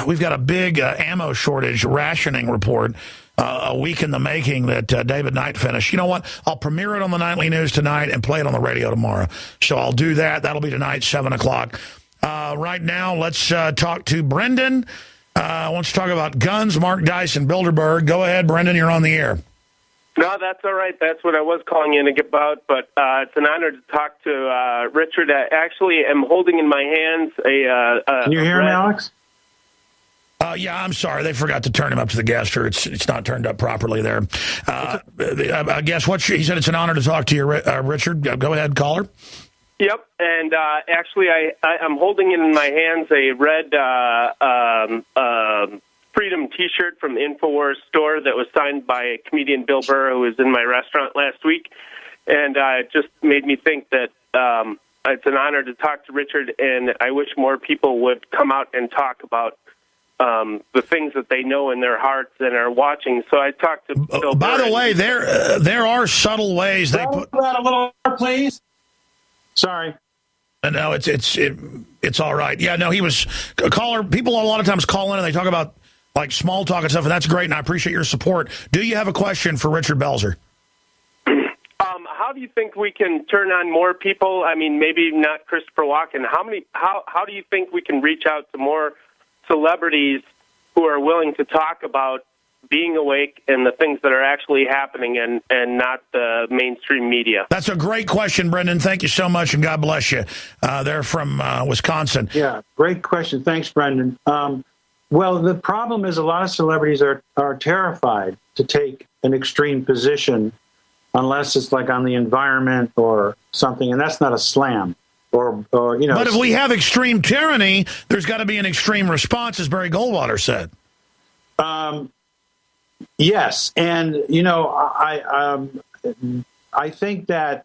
A: we've got a big ammo shortage rationing report. A week in the making that David Knight finished. You know what? I'll premiere it on the Nightly News tonight and play it on the radio tomorrow. So I'll do that. That'll be tonight, 7 o'clock. Right now, let's talk to Brendan. Wants to talk about guns, Mark Dice, and Bilderberg. Go ahead, Brendan. You're on the air.
D: No, that's all right. That's what I was calling in about. But it's an honor to talk to Richard. I actually am holding in my hands a
B: Can you hear me, Alex?
A: Yeah, I'm sorry. They forgot to turn him up to the guest, or it's not turned up properly there. I guess he said it's an honor to talk to you, Richard. Go ahead, caller.
D: Yep, and actually I'm holding in my hands a red Freedom T-shirt from the InfoWars store that was signed by comedian Bill Burr, who was in my restaurant last week, and it just made me think that it's an honor to talk to Richard, and I wish more people would come out and talk about the things that they know in their hearts and are watching. So I talked to Bill
A: By
D: Burr,
A: the way, there are subtle ways they put
B: that a little more, please. Sorry.
A: No, it's all right. Yeah, no, he was a caller. People a lot of times call in and they talk about like small talk and stuff, and that's great, and I appreciate your support. Do you have a question for Richard Belzer?
D: How how do you think we can turn on more people? I mean, maybe not Christopher Walken. How do you think we can reach out to more celebrities who are willing to talk about being awake and the things that are actually happening and not the mainstream media?
A: That's a great question, Brendan. Thank you so much, and God bless you. They're from Wisconsin.
B: Yeah, great question. Thanks, Brendan. Well, the problem is a lot of celebrities are terrified to take an extreme position unless it's like on the environment or something, and that's not a slam. Or you know.
A: But if we have extreme tyranny, there's got to be an extreme response, as Barry Goldwater said.
B: Yes, and you know, I think that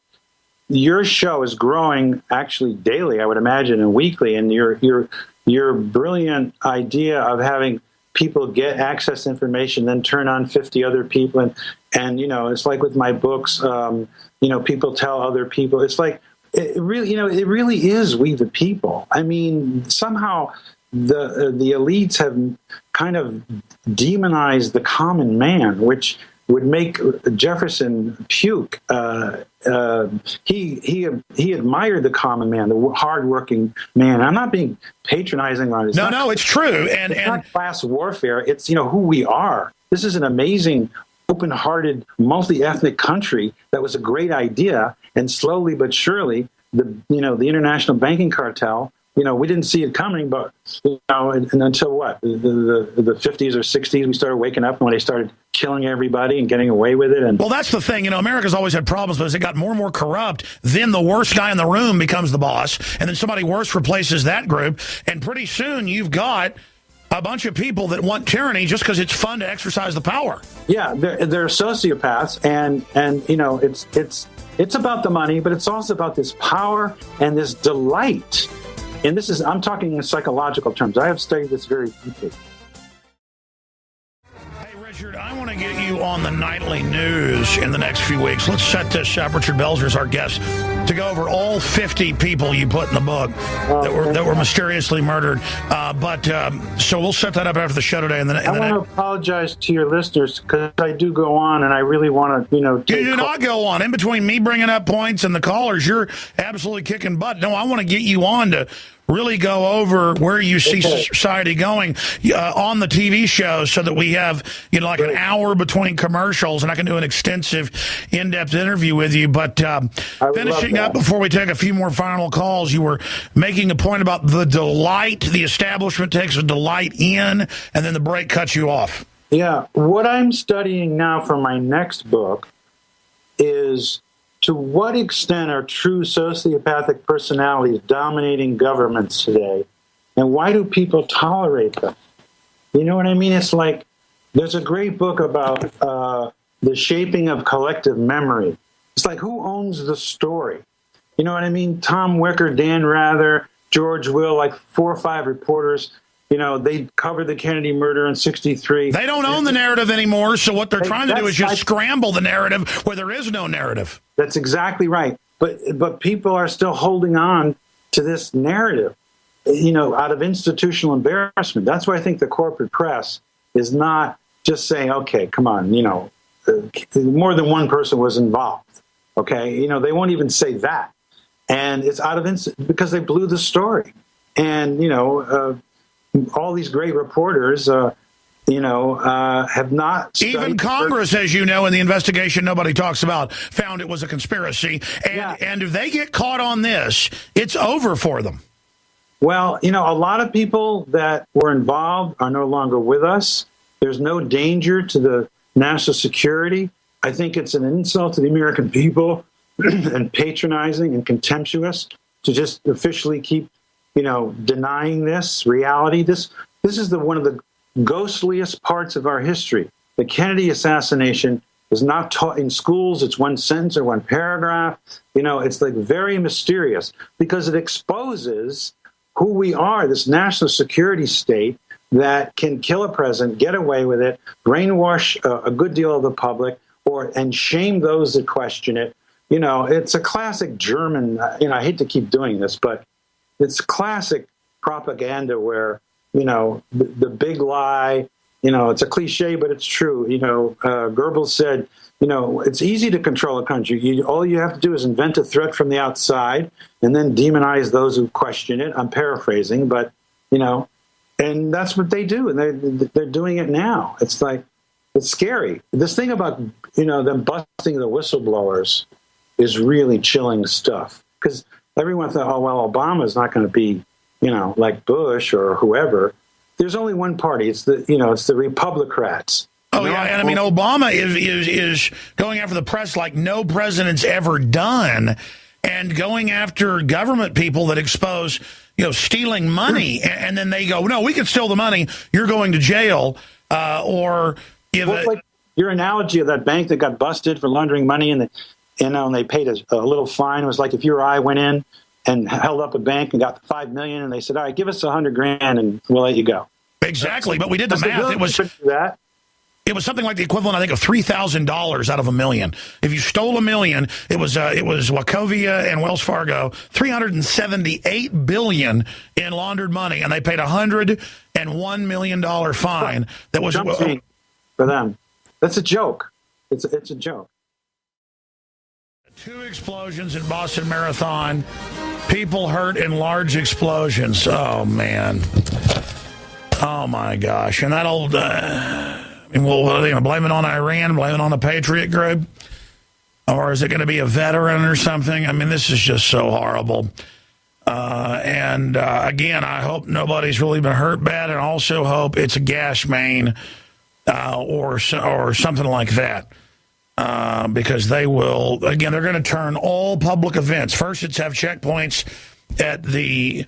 B: your show is growing actually daily, I would imagine, and weekly, and your brilliant idea of having people get access to information, then turn on 50 other people, and you know, it's like with my books, you know, people tell other people, it's like it really is we the people. I mean, somehow the elites have kind of demonized the common man, which would make Jefferson puke. He admired the common man, the hardworking man. I'm not being patronizing on it.
A: No, it's true. And
B: it's not class warfare. It's, you know, who we are. This is an amazing, open-hearted, multi-ethnic country that was a great idea, and slowly but surely, the international banking cartel. You know, we didn't see it coming, but, you know, and until what? The 50s or 60s, we started waking up when they started killing everybody and getting away with it. And
A: well, that's the thing. You know, America's always had problems, but as it got more and more corrupt, then the worst guy in the room becomes the boss, and then somebody worse replaces that group, and pretty soon you've got a bunch of people that want tyranny just because it's fun to exercise the power.
B: Yeah, they're sociopaths, and you know, it's about the money, but it's also about this power and this delight. And this is, I'm talking in psychological terms. I have studied this very deeply.
A: Hey, Richard, I want to get you on the nightly news in the next few weeks. Let's set this up. Richard Belzer is our guest to go over all 50 people you put in the book that were mysteriously murdered. So we'll set that up after the show today. I want
B: to apologize to your listeners because I do go on, and I really want to, you know.
A: You do not go on. In between me bringing up points and the callers, you're absolutely kicking butt. No, I want to get you on to really go over where you see society going on the TV show, so that we have, you know, like an hour between commercials, and I can do an extensive, in-depth interview with you. But finishing up before we take a few more final calls, you were making a point about the delight the establishment takes a delight in, and then the break cuts you off.
B: Yeah, what I'm studying now for my next book is to what extent are true sociopathic personalities dominating governments today, and why do people tolerate them? You know what I mean? It's like there's a great book about the shaping of collective memory. It's like, who owns the story? You know what I mean? Tom Wicker, Dan Rather, George Will, like 4 or 5 reporters. You know, they covered the Kennedy murder in '63.
A: They don't own the narrative anymore, so what they're trying to do is just scramble the narrative where there is no narrative.
B: That's exactly right. But people are still holding on to this narrative, you know, out of institutional embarrassment. That's why I think the corporate press is not just saying, okay, come on, you know, more than one person was involved. Okay, you know, they won't even say that. And it's out of because they blew the story. And, you know, all these great reporters, have not.
A: Even Congress, as you know, in the investigation nobody talks about, found it was a conspiracy. And if they get caught on this, it's over for them.
B: Well, you know, a lot of people that were involved are no longer with us. There's no danger to the national security. I think it's an insult to the American people and patronizing and contemptuous to just officially keep, you know, denying this reality. This is one of the ghostliest parts of our history. The Kennedy assassination is not taught in schools. It's one sentence or one paragraph. You know, it's like very mysterious because it exposes who we are, this national security state that can kill a president, get away with it, brainwash a good deal of the public, and shame those that question it. You know, it's a classic German, you know, I hate to keep doing this, but it's classic propaganda where, you know, the big lie, it's a cliche, but it's true. Goebbels said, it's easy to control a country. All you have to do is invent a threat from the outside and then demonize those who question it. I'm paraphrasing, but, and that's what they do. And they're doing it now. It's like, it's scary. This thing about, them busting the whistleblowers is really chilling stuff. Because everyone thought, oh, well, Obama's not going to be, like Bush or whoever. There's only one party. It's the Republicrats.
A: Oh, yeah, and I mean, Obama is going after the press like no president's ever done, and going after government people that expose, stealing money, and then they go, no, we can steal the money, you're going to jail, or...
B: Well, like your analogy of that bank that got busted for laundering money, and they paid a little fine. It was like if you or I went in and held up a bank and got $5 million, and they said, all right, give us $100,000 and we'll let you go. Exactly, but we did the math. It was something like the equivalent, I think, of $3,000 out of $1 million. If you stole $1 million, it was Wachovia and Wells Fargo, $378 billion in laundered money, and they paid $101 million fine. That was for them. That's a joke. It's a joke.
A: 2 explosions in Boston Marathon. People hurt in large explosions. Oh man. Oh my gosh. And that old. Well, are they going to blame it on Iran, blame it on the Patriot Group? Or is it going to be a veteran or something? I mean, this is just so horrible. And again, I hope nobody's really been hurt bad, and also hope it's a gas main or something like that. Because they will, again, they're going to turn all public events. First, it's have checkpoints at the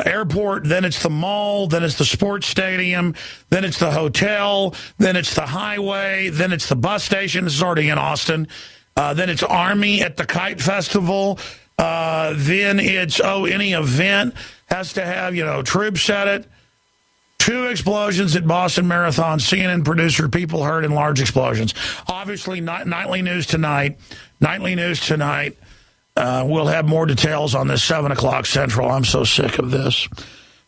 A: airport, then it's the mall, then it's the sports stadium, then it's the hotel, then it's the highway, then it's the bus station. This is already in Austin. Then it's Army at the Kite Festival. Then it's, any event has to have, troops at it. 2 explosions at Boston Marathon. CNN producer, people hurt in large explosions. Obviously, nightly news tonight. We'll have more details on this 7 o'clock Central. I'm so sick of this.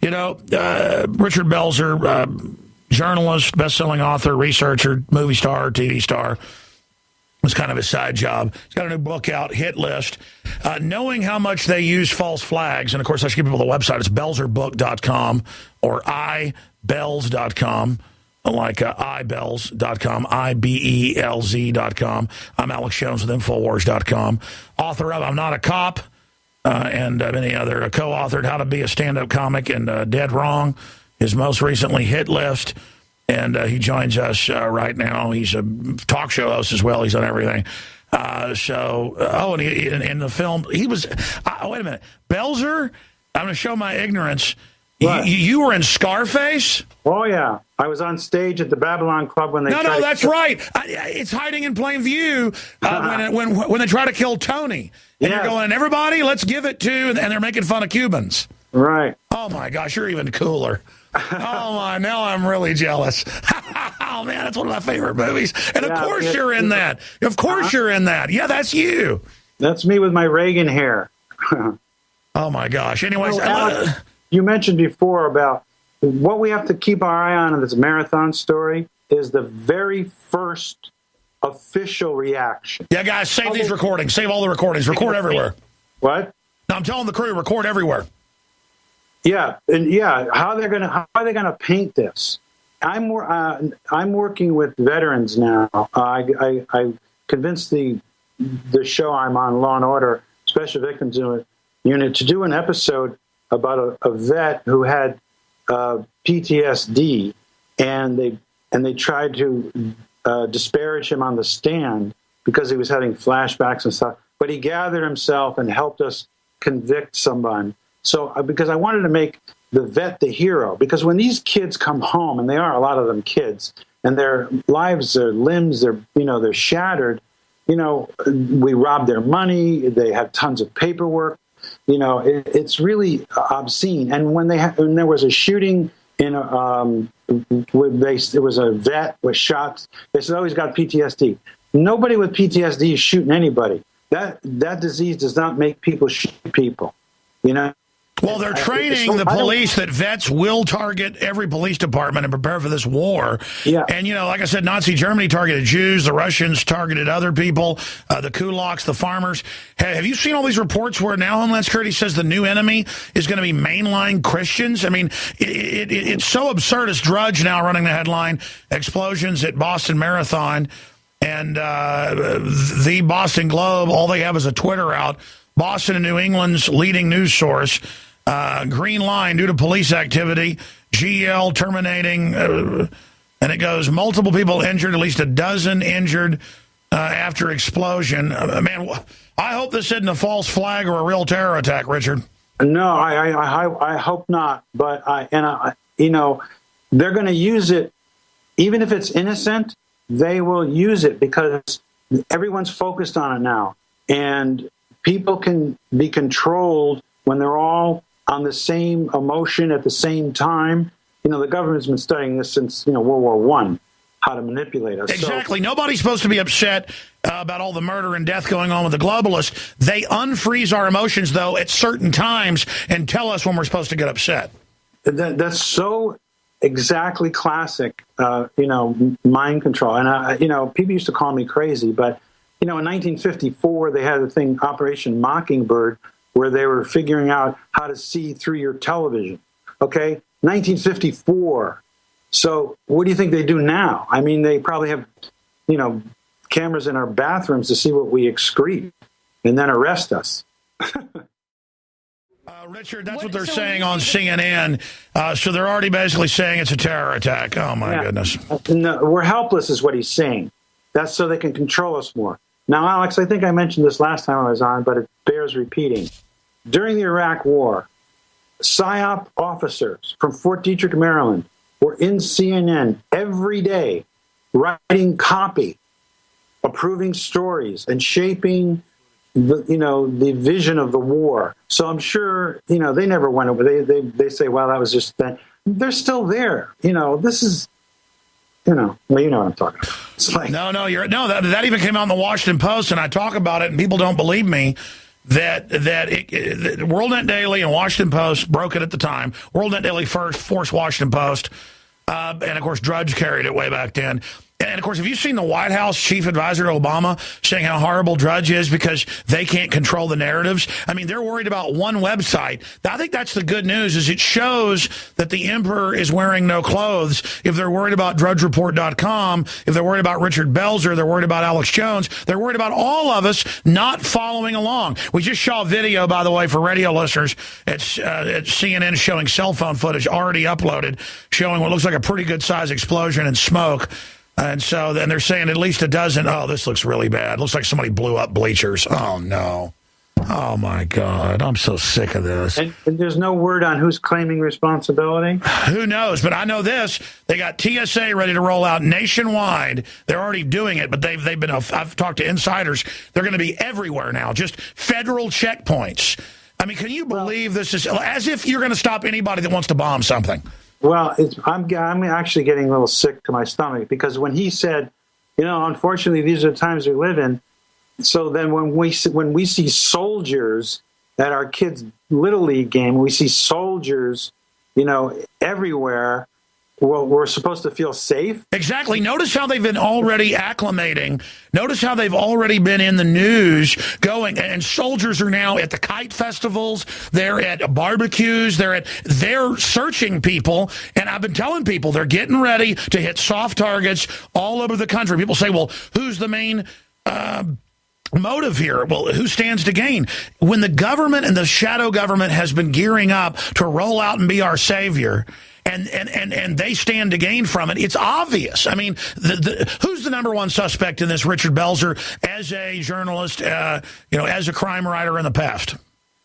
A: Richard Belzer, journalist, best-selling author, researcher, movie star, TV star. Was kind of his side job. He's got a new book out, Hit List. Knowing how much they use false flags. And, of course, I should give people the website. It's belzerbook.com or ibelz.com, like ibelz.com, IBELZ.com. I'm Alex Jones with Infowars.com. Author of I'm Not a Cop, and many other. Co-authored How to Be a Stand-Up Comic and Dead Wrong. His most recently, Hit List. And he joins us right now. He's a talk show host as well. He's on everything. And in the film, he was, wait a minute. Belzer, I'm going to show my ignorance. You were in Scarface?
B: Oh, yeah. I was on stage at the Babylon Club when they
A: No, that's right. It's hiding in plain view when they try to kill Tony. And you're going, everybody, let's give it to, and they're making fun of Cubans.
B: Right.
A: Oh, my gosh, you're even cooler. Oh, my, now I'm really jealous. Oh, man, that's one of my favorite movies. And, of course, you're in that. Of course you're in that. Yeah, that's you.
B: That's me with my Reagan hair.
A: Oh, my gosh. Anyways,
B: Alex, you mentioned before about what we have to keep our eye on in this marathon story is the very first official reaction.
A: Yeah, guys, save these recordings. Save all the recordings. Record everywhere.
B: What?
A: No, I'm telling the crew, record everywhere.
B: Yeah, and how are they gonna paint this? I'm working with veterans now. I convinced the show I'm on, Law and Order Special Victims Unit, to do an episode about a vet who had PTSD, and they tried to disparage him on the stand because he was having flashbacks and stuff. But he gathered himself and helped us convict someone. So, because I wanted to make the vet the hero, because when these kids come home, and they are a lot of them kids, and their lives, their limbs, they're shattered. We rob their money. They have tons of paperwork. It's really obscene. And when there was a shooting in it was a vet was shot. They said, "Oh, he's got PTSD." Nobody with PTSD is shooting anybody. That disease does not make people shoot people.
A: Well, they're training the police that vets will target every police department and prepare for this war.
B: Yeah.
A: And, like I said, Nazi Germany targeted Jews. The Russians targeted other people, the kulaks, the farmers. Have you seen all these reports where now Homeland Security says the new enemy is going to be mainline Christians? I mean, it's so absurd. It's Drudge now running the headline, explosions at Boston Marathon. And the Boston Globe, all they have is a Twitter out. Boston and New England's leading news source, green line due to police activity, GL terminating, and it goes, multiple people injured, at least a dozen injured after explosion. Man, I hope this isn't a false flag or a real terror attack, Richard.
B: No, I hope not. But they're going to use it, even if it's innocent. They will use it because everyone's focused on it now, and people can be controlled when they're all on the same emotion at the same time. The government's been studying this since, World War I, how to manipulate us.
A: Exactly. Nobody's supposed to be upset about all the murder and death going on with the globalists. They unfreeze our emotions, though, at certain times and tell us when we're supposed to get upset.
B: That's so exactly classic, mind control. And, people used to call me crazy, but in 1954, they had a thing, Operation Mockingbird, where they were figuring out how to see through your television. Okay? 1954. So what do you think they do now? I mean, they probably have, cameras in our bathrooms to see what we excrete and then arrest us.
A: Richard, that's what they're saying on CNN. So they're already basically saying it's a terror attack. Oh, my goodness.
B: No, we're helpless is what he's saying. That's so they can control us more. Now, Alex, I think I mentioned this last time I was on, but it bears repeating. During the Iraq War, PSYOP officers from Fort Detrick, Maryland, were in CNN every day writing copy, approving stories, and shaping the vision of the war. So I'm sure, they never went over. They say, well, that was just that. They're still there. This is, well, you know what I'm talking about. It's like,
A: that even came out in the Washington Post, and I talk about it, and people don't believe me. That WorldNet Daily and Washington Post broke it at the time. WorldNet Daily first, forced Washington Post, and of course Drudge carried it way back then. And, of course, have you seen the White House chief advisor to Obama saying how horrible Drudge is because they can't control the narratives? I mean, they're worried about one website. I think that's the good news, is it shows that the emperor is wearing no clothes. If they're worried about drudgereport.com, if they're worried about Richard Belzer, they're worried about Alex Jones, they're worried about all of us not following along. We just saw a video, by the way, for radio listeners at CNN showing cell phone footage already uploaded, showing what looks like a pretty good-sized explosion and smoke. And so then they're saying at least a dozen. Oh, this looks really bad. Looks like somebody blew up bleachers. Oh, no. Oh, my God. I'm so sick of this.
B: And there's no word on who's claiming responsibility?
A: Who knows? But I know this. They got TSA ready to roll out nationwide. They're already doing it, but they've been. I've talked to insiders. They're going to be everywhere now, just federal checkpoints. I mean, can you believe this is as if you're going to stop anybody that wants to bomb something?
B: Well, I'm actually getting a little sick to my stomach because when he said, unfortunately, these are the times we live in. So then when we see soldiers at our kids' Little League game, we see soldiers, everywhere. Well, we're supposed to feel safe.
A: Exactly. Notice how they've been already acclimating. Notice how they've already been in the news going. And soldiers are now at the kite festivals. They're at barbecues. They're searching people. And I've been telling people they're getting ready to hit soft targets all over the country. People say, well, who's the main motive here? Well, who stands to gain? When the government and the shadow government has been gearing up to roll out and be our savior, and they stand to gain from it, it's obvious. I mean, who's the number one suspect in this? Richard Belzer, as a journalist, as a crime writer in the past?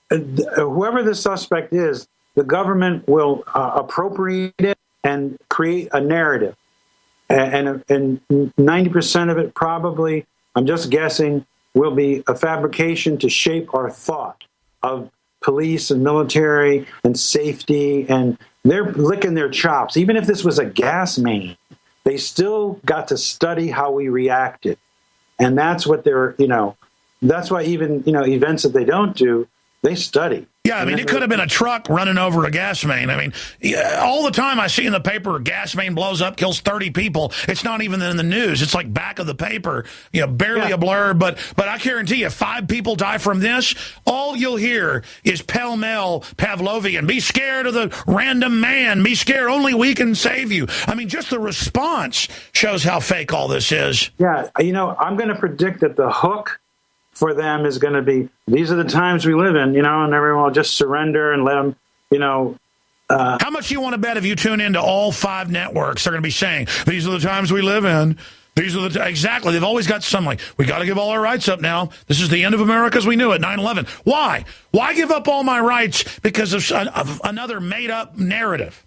B: Whoever the suspect is, the government will appropriate it and create a narrative. And 90% of it probably, I'm just guessing, will be a fabrication to shape our thought of police and military and safety, and they're licking their chops. Even if this was a gas main, they still got to study how we reacted. And that's what they're, that's why even, events that they don't do, they study.
A: Yeah, I mean, it could have been a truck running over a gas main. I mean, all the time I see in the paper, a gas main blows up, kills 30 people. It's not even in the news. It's like back of the paper, barely a blur. But I guarantee you, 5 people die from this. All you'll hear is pell-mell Pavlovian. Be scared of the random man. Be scared. Only we can save you. I mean, just the response shows how fake all this is.
B: Yeah, I'm going to predict that the hook for them is going to be, these are the times we live in, and everyone will just surrender and let them,
A: How much do you want to bet if you tune into all 5 networks, they're going to be saying, these are the times we live in. These are the exactly. They've always got some like, we got to give all our rights up now. This is the end of America as we knew it, 9/11. Why? Why give up all my rights because of another made-up narrative?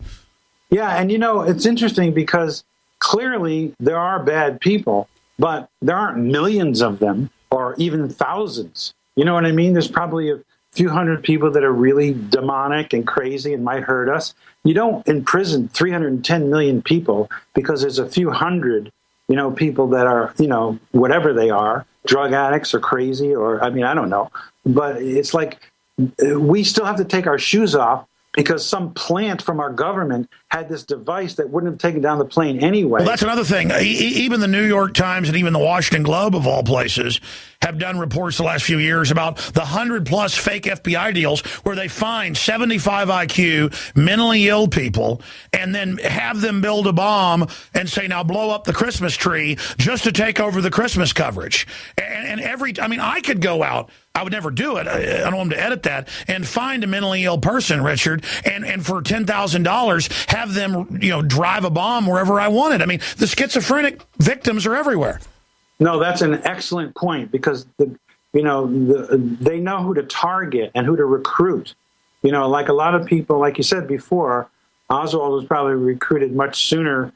B: Yeah, and it's interesting because clearly there are bad people, but there aren't millions of them or even thousands. You know what I mean? There's probably a few hundred people that are really demonic and crazy and might hurt us. You don't imprison 310 million people because there's a few hundred, people that are, whatever they are, drug addicts or crazy or, I don't know. But it's like we still have to take our shoes off because some plant from our government had this device that wouldn't have taken down the plane anyway.
A: Well, that's another thing. Even the New York Times and even the Washington Globe, of all places, have done reports the last few years about the 100-plus fake FBI deals where they find 75 IQ, mentally ill people, and then have them build a bomb and say, now blow up the Christmas tree just to take over the Christmas coverage. And I could go out, I would never do it, I don't want them to edit that, and find a mentally ill person, Richard, and for $10,000 have them, drive a bomb wherever I wanted. I mean, the schizophrenic victims are everywhere.
B: No, that's an excellent point because they know who to target and who to recruit. Like a lot of people, like you said before, Oswald was probably recruited much sooner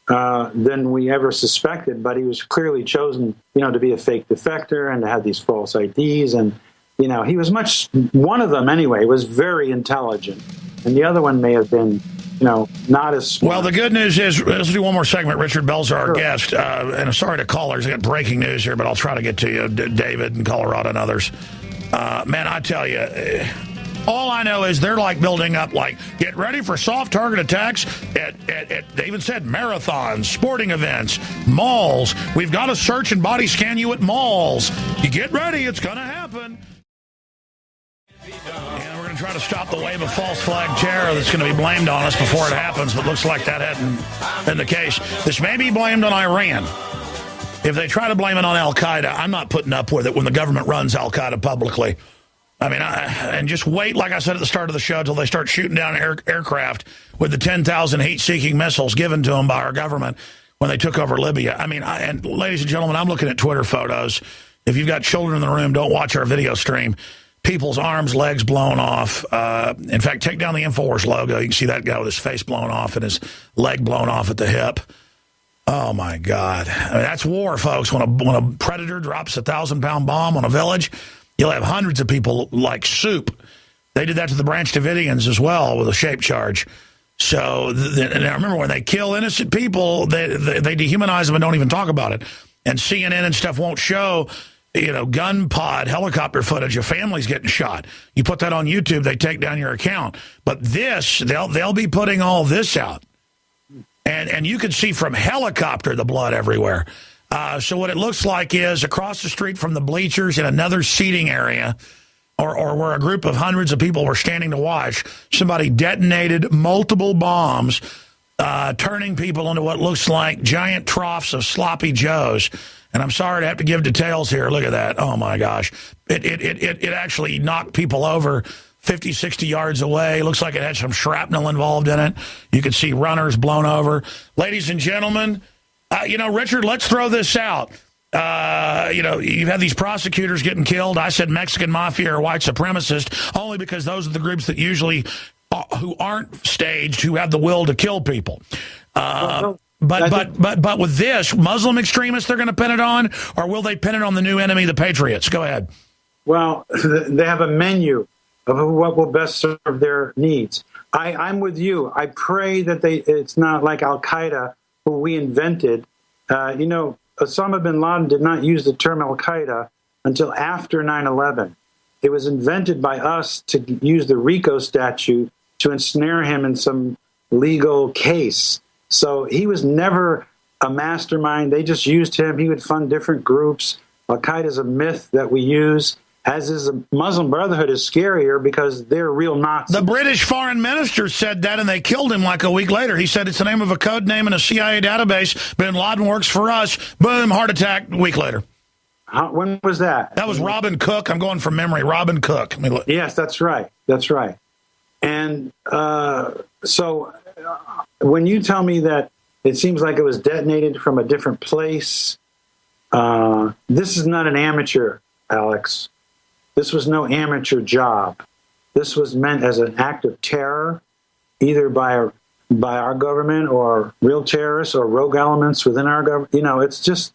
B: than we ever suspected, but he was clearly chosen, to be a fake defector and to have these false IDs. And, he was one of them anyway, was very intelligent. And the other one may have been, not as smart.
A: Well, the good news is, let's do one more segment. Richard Bell's our guest. And I'm sorry to callers. I got breaking news here, but I'll try to get to you, David in Colorado and others. Man, I tell you, all I know is they're like building up, like, get ready for soft target attacks at they even said marathons, sporting events, malls. We've got to search and body scan you at malls. You get ready. It's going to happen. And we're going to try to stop the wave of false flag terror that's going to be blamed on us before it happens, but looks like that hadn't been the case. This may be blamed on Iran. If they try to blame it on al-Qaeda, I'm not putting up with it when the government runs al-Qaeda publicly. I mean, and just wait, like I said at the start of the show, till they start shooting down aircraft with the 10,000 heat-seeking missiles given to them by our government when they took over Libya. I mean, and ladies and gentlemen, I'm looking at Twitter photos. If you've got children in the room, don't watch our video stream. People's arms, legs blown off. In fact, take down the InfoWars logo. You can see that guy with his face blown off and his leg blown off at the hip. Oh, my God. I mean, that's war, folks. When a predator drops a 1,000-pound bomb on a village, you'll have hundreds of people like soup. They did that to the Branch Davidians as well with a shape charge. So, and I remember when they kill innocent people, they dehumanize them and don't even talk about it. And CNN and stuff won't show, gun pod, helicopter footage of families getting shot. You put that on YouTube, they take down your account. But this, they'll be putting all this out. And you can see from helicopter the blood everywhere. So what it looks like is across the street from the bleachers in another seating area, or where a group of hundreds of people were standing to watch, somebody detonated multiple bombs, turning people into what looks like giant troughs of sloppy joes. And I'm sorry to have to give details here. Look at that. Oh, my gosh. It actually knocked people over 50, 60 yards away. Looks like it had some shrapnel involved in it. You could see runners blown over. Ladies and gentlemen, Richard, let's throw this out. You've had these prosecutors getting killed. I said Mexican mafia or white supremacist only because those are the groups that usually who aren't staged, who have the will to kill people. But with this, Muslim extremists they're going to pin it on, or will they pin it on the new enemy, the Patriots? Go ahead.
B: Well, they have a menu of what will best serve their needs. I'm with you. I pray that it's not like Al-Qaeda, who we invented. Osama bin Laden did not use the term Al-Qaeda until after 9/11. it was invented by us to use the RICO statute to ensnare him in some legal case. So he was never a mastermind. They just used him. He would fund different groups. Al-Qaeda is a myth that we use, as is the Muslim Brotherhood is scarier because they're real Nazis.
A: The British foreign minister said that, and they killed him like a week later. He said it's the name of a code name in a CIA database. Bin Laden works for us. Boom, heart attack a week later.
B: When was that?
A: That was Robin Cook. I'm going from memory. Robin Cook. Let me look.
B: Yes, that's right. That's right. And so when you tell me that it seems like it was detonated from a different place, this is not an amateur, Alex. This was no amateur job. This was meant as an act of terror, either by our government or real terrorists or rogue elements within our government. You know, it's just,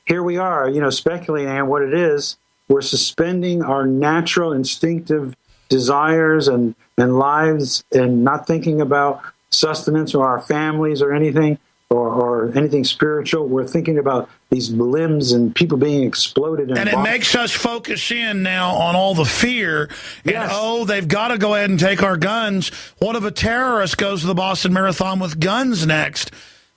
B: here we are, you know, speculating on what it is. We're suspending our natural instinctive desires and lives and not thinking about sustenance or our families or anything or anything spiritual. We're thinking about these limbs and people being exploded.
A: And it makes us focus in now on all the fear. Yes. And, they've got to go ahead and take our guns. What if a terrorist goes to the Boston Marathon with guns next?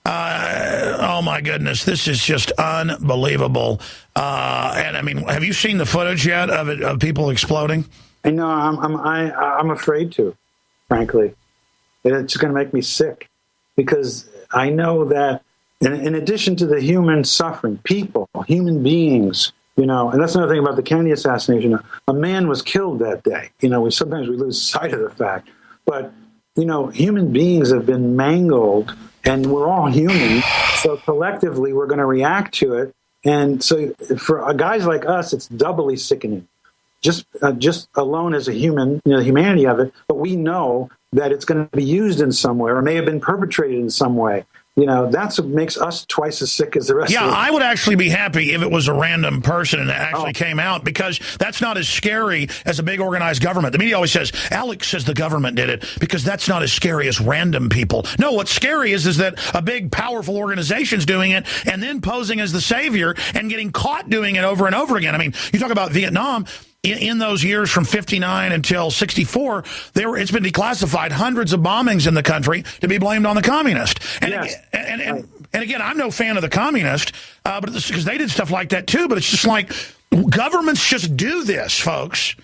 A: Oh, my goodness. This is just unbelievable. And, I mean, have you seen the footage yet of people exploding?
B: I know. I'm afraid to, frankly. It's going to make me sick because I know that in addition to the human suffering, people, human beings, you know, and that's another thing about the Kennedy assassination. A man was killed that day. You know, sometimes we lose sight of the fact. But, you know, human beings have been mangled, and we're all human. So collectively, we're going to react to it. And so for guys like us, it's doubly sickening. Just alone as a human, you know, the humanity of it, but we know that it's going to be used in some way or may have been perpetrated in some way. You know, that's what makes us twice as sick as the rest of them.
A: Yeah, I would actually be happy if it was a random person and it actually came out, because that's not as scary as a big organized government. The media always says, Alex says the government did it, because that's not as scary as random people. No, what's scary is that a big, powerful organization's doing it and then posing as the savior and getting caught doing it over and over again. I mean, you talk about Vietnam. In those years from 59 until 64, it's been declassified, hundreds of bombings in the country to be blamed on the communist. And,
B: yes.
A: and again, I'm no fan of the communist, but because they did stuff like that too. But it's just like governments just do this, folks.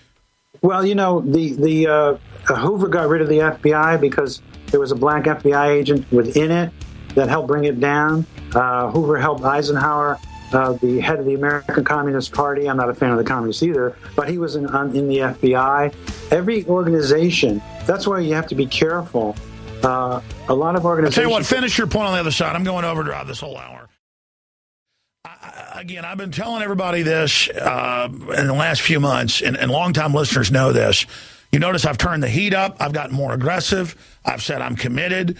B: Well, you know, the Hoover got rid of the FBI because there was a black FBI agent within it that helped bring it down. Hoover helped Eisenhower. The head of the American Communist Party. I'm not a fan of the communists either, but he was in the FBI. Every organization, that's why you have to be careful. A lot of organizations...
A: I'll tell you what, finish your point on the other side. I'm going overdrive this whole hour. Again, I've been telling everybody this in the last few months, and longtime listeners know this. You notice I've turned the heat up. I've gotten more aggressive. I've said I'm committed.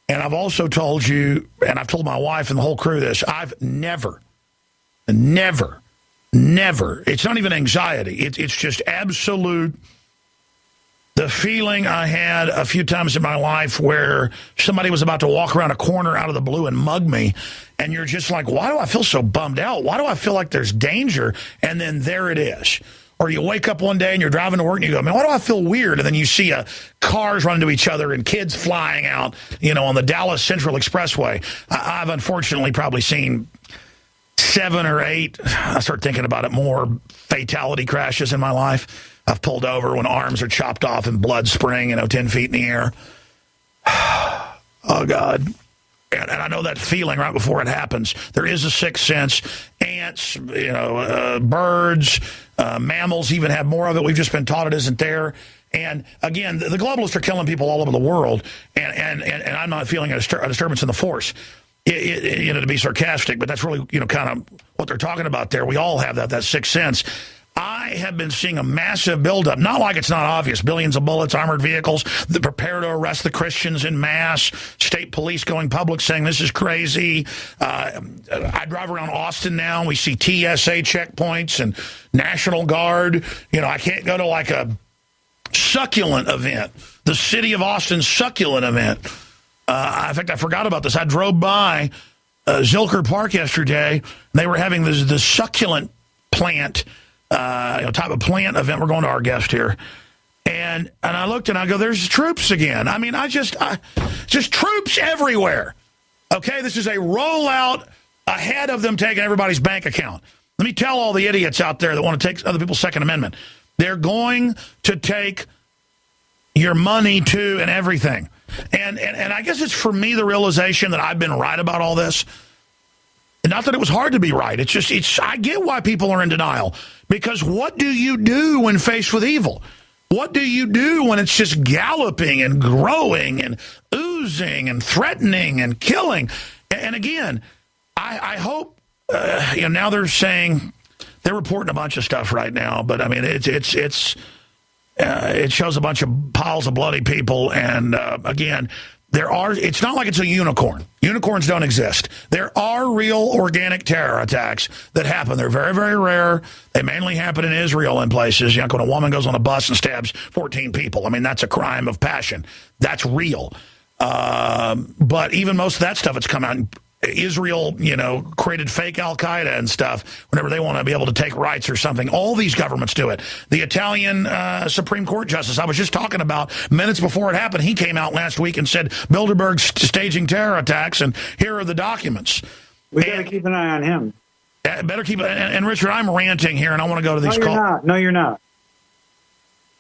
A: And I've also told you, and I've told my wife and the whole crew this, I've never, it's not even anxiety. It's just absolute, the feeling I had a few times in my life where somebody was about to walk around a corner out of the blue and mug me, and you're just like, why do I feel so bummed out? Why do I feel like there's danger? And then there it is. Or you wake up one day and you're driving to work and you go, man, why do I feel weird? And then you see cars run into each other and kids flying out, you know, on the Dallas Central Expressway. I've unfortunately probably seen 7 or 8, I start thinking about it more, fatality crashes in my life. I've pulled over when arms are chopped off and blood spraying, 10 feet in the air. Oh, God. And I know that feeling right before it happens. There is a sixth sense. Ants, birds, mammals even have more of it. We've just been taught it isn't there. And, again, the globalists are killing people all over the world, and I'm not feeling a disturbance in the force. To be sarcastic, but that's really, kind of what they're talking about there. We all have that sixth sense. I have been seeing a massive buildup, not like it's not obvious, billions of bullets, armored vehicles, that prepare to arrest the Christians in mass, state police going public saying this is crazy. I drive around Austin now, and we see TSA checkpoints and National Guard. I can't go to like a succulent event, the City of Austin succulent event. In fact, I forgot about this. I drove by Zilker Park yesterday, and they were having the succulent plant type of plant event. We're going to our guest here. And I looked and I go, there's troops again. I mean, just troops everywhere. Okay, this is a rollout ahead of them taking everybody's bank account. Let me tell all the idiots out there that want to take other people's Second Amendment. They're going to take your money too and everything. And I guess it's for me the realization that I've been right about all this. Not that it was hard to be right. I get why people are in denial. Because what do you do when faced with evil? What do you do when it's just galloping and growing and oozing and threatening and killing? And again, I hope, now they're saying, they're reporting a bunch of stuff right now, but I mean, it shows a bunch of piles of bloody people. And again, it's not like it's a unicorn. Unicorns don't exist. There are real organic terror attacks that happen. They're very, very rare. They mainly happen in Israel in places. When a woman goes on a bus and stabs 14 people. I mean, that's a crime of passion. That's real. But even most of that stuff that's come out, Israel, created fake Al-Qaeda and stuff whenever they want to be able to take rights or something. All these governments do it. The Italian Supreme Court justice I was just talking about minutes before it happened, he came out last week and said Bilderberg's staging terror attacks, and here are the documents.
B: We got to keep an eye on him.
A: Better keep it. And Richard, I'm ranting here, and I want to go to these calls.
B: No, you're not.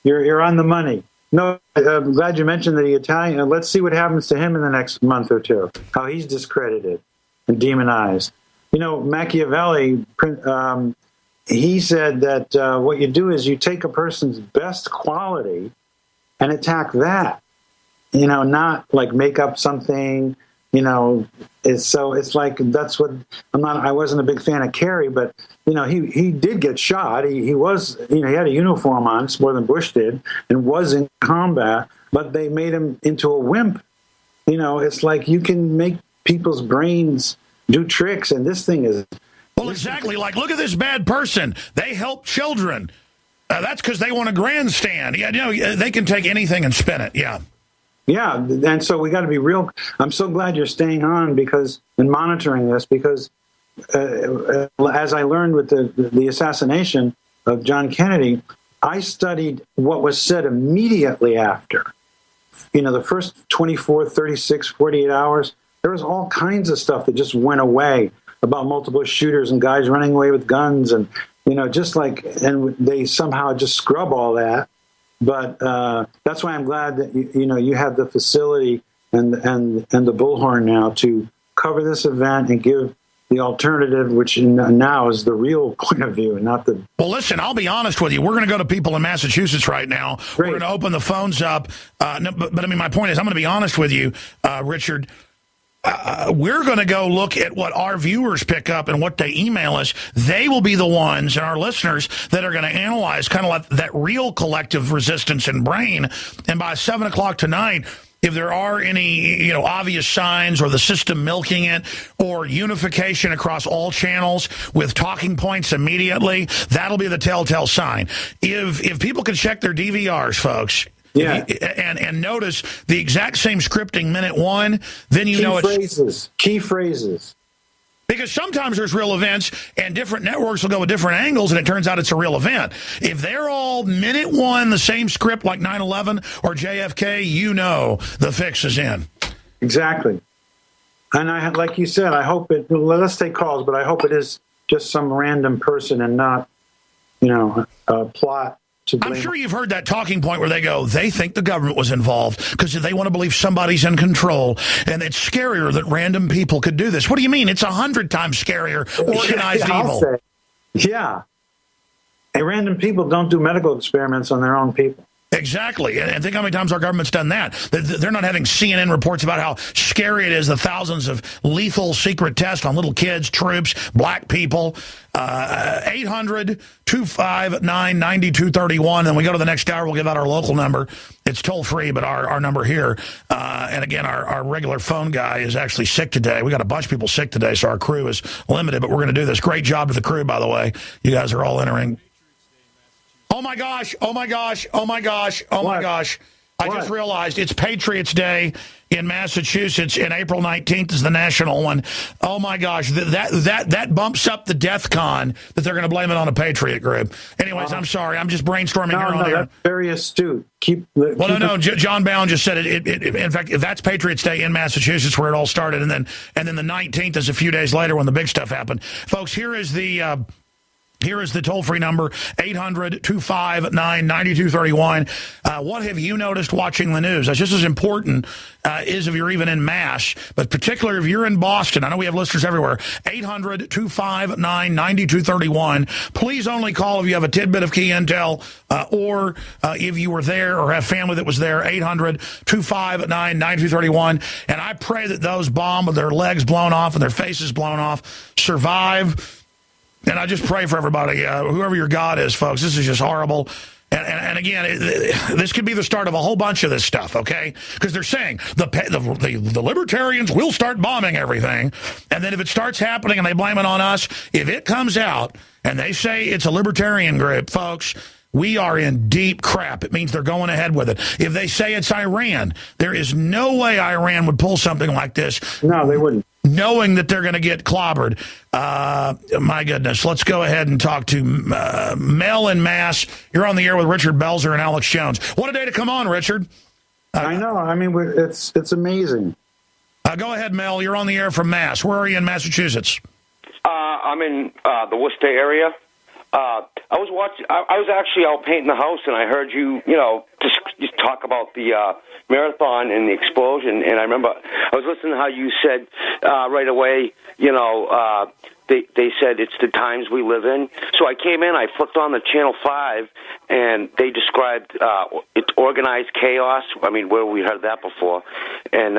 B: You're on the money. No, I'm glad you mentioned the Italian. Let's see what happens to him in the next month or two, how he's discredited and demonized. Machiavelli, he said that what you do is you take a person's best quality and attack that, not like make up something, it's like, that's what I wasn't a big fan of Kerry, but he did get shot. He was, he had a uniform on, it's more than Bush did, and was in combat, but they made him into a wimp. It's like you can make people's brains do tricks, and this thing is...
A: Well, exactly. Like, look at this bad person. They help children. That's because they want a grandstand. Yeah, they can take anything and spin it. Yeah.
B: Yeah, and so we got to be real. I'm so glad you're staying on and monitoring this, because as I learned with the assassination of John Kennedy, I studied what was said immediately after. The first 24, 36, 48 hours, there was all kinds of stuff that just went away about multiple shooters and guys running away with guns, and and they somehow just scrub all that. But that's why I'm glad that you have the facility and the bullhorn now to cover this event and give the alternative, which now is the real point of view, and not the...
A: Well, listen, I'll be honest with you. We're going to go to people in Massachusetts right now. Great. We're going to open the phones up. But I mean, my point is, I'm going to be honest with you, Richard. We're going to go look at what our viewers pick up and what they email us. They will be the ones, and our listeners, that are going to analyze kind of like that real collective resistance and brain. And by 7 o'clock tonight, if there are any, obvious signs, or the system milking it, or unification across all channels with talking points immediately, that'll be the telltale sign. If people can check their DVRs, folks,
B: yeah,
A: and notice the exact same scripting minute one, then it's
B: key phrases.
A: Because sometimes there's real events, and different networks will go with different angles, and it turns out it's a real event. If they're all minute one, the same script like 9/11 or JFK, the fix is in.
B: Exactly. And like you said, I hope let's take calls, but I hope it is just some random person and not, a plot.
A: I'm sure you've heard that talking point where they think the government was involved because they want to believe somebody's in control, and it's scarier that random people could do this. What do you mean? It's 100 times scarier, organized evil.
B: Yeah. And random people don't do medical experiments on their own people.
A: Exactly. And think how many times our government's done that. They're not having CNN reports about how scary it is, the thousands of lethal secret tests on little kids, troops, black people. 800-259-9231. And we go to the next hour, we'll give out our local number. It's toll free, but our number here. And again, our regular phone guy is actually sick today. We got a bunch of people sick today, so our crew is limited, but we're going to do this. Great job to the crew, by the way. You guys are all entering. Oh my gosh, oh my gosh, oh my gosh, oh my gosh. I just realized it's Patriots Day in Massachusetts, and April 19th is the national one. Oh, my gosh. That bumps up the death con that they're going to blame it on a Patriot group. Anyways, I'm sorry. I'm just brainstorming here on air.
B: That's very astute.
A: John Bound just said it. In fact, if that's Patriots Day in Massachusetts where it all started, and then the 19th is a few days later when the big stuff happened. Folks, here is the toll-free number, 800-259-9231. What have you noticed watching the news? That's just as important is if you're even in Mass, but particularly if you're in Boston. I know we have listeners everywhere. 800-259-9231. Please only call if you have a tidbit of key intel or if you were there or have family that was there, 800-259-9231. And I pray that those bombed with their legs blown off and their faces blown off survive. And I just pray for everybody, whoever your God is, folks. This is just horrible. And again, this could be the start of a whole bunch of this stuff, okay? Because they're saying the libertarians will start bombing everything. And then if it starts happening and they blame it on us, if it comes out and they say it's a libertarian group, folks, we are in deep crap. It means they're going ahead with it. If they say it's Iran, there is no way Iran would pull something like this.
B: No, they wouldn't.
A: Knowing that they're going to get clobbered. My goodness. Let's go ahead and talk to Mel in Mass. You're on the air with Richard Belzer and Alex Jones. What a day to come on, Richard.
B: I know. I mean, it's amazing.
A: Go ahead, Mel. You're on the air from Mass. Where are you in Massachusetts?
E: I'm in the Worcester area. I was actually out painting the house, and I heard you just talk about the marathon and the explosion. And I remember I was listening to how you said right away, they said it's the times we live in. So I came in, I flipped on the Channel 5, and they described it's organized chaos. I mean, where we heard that before. And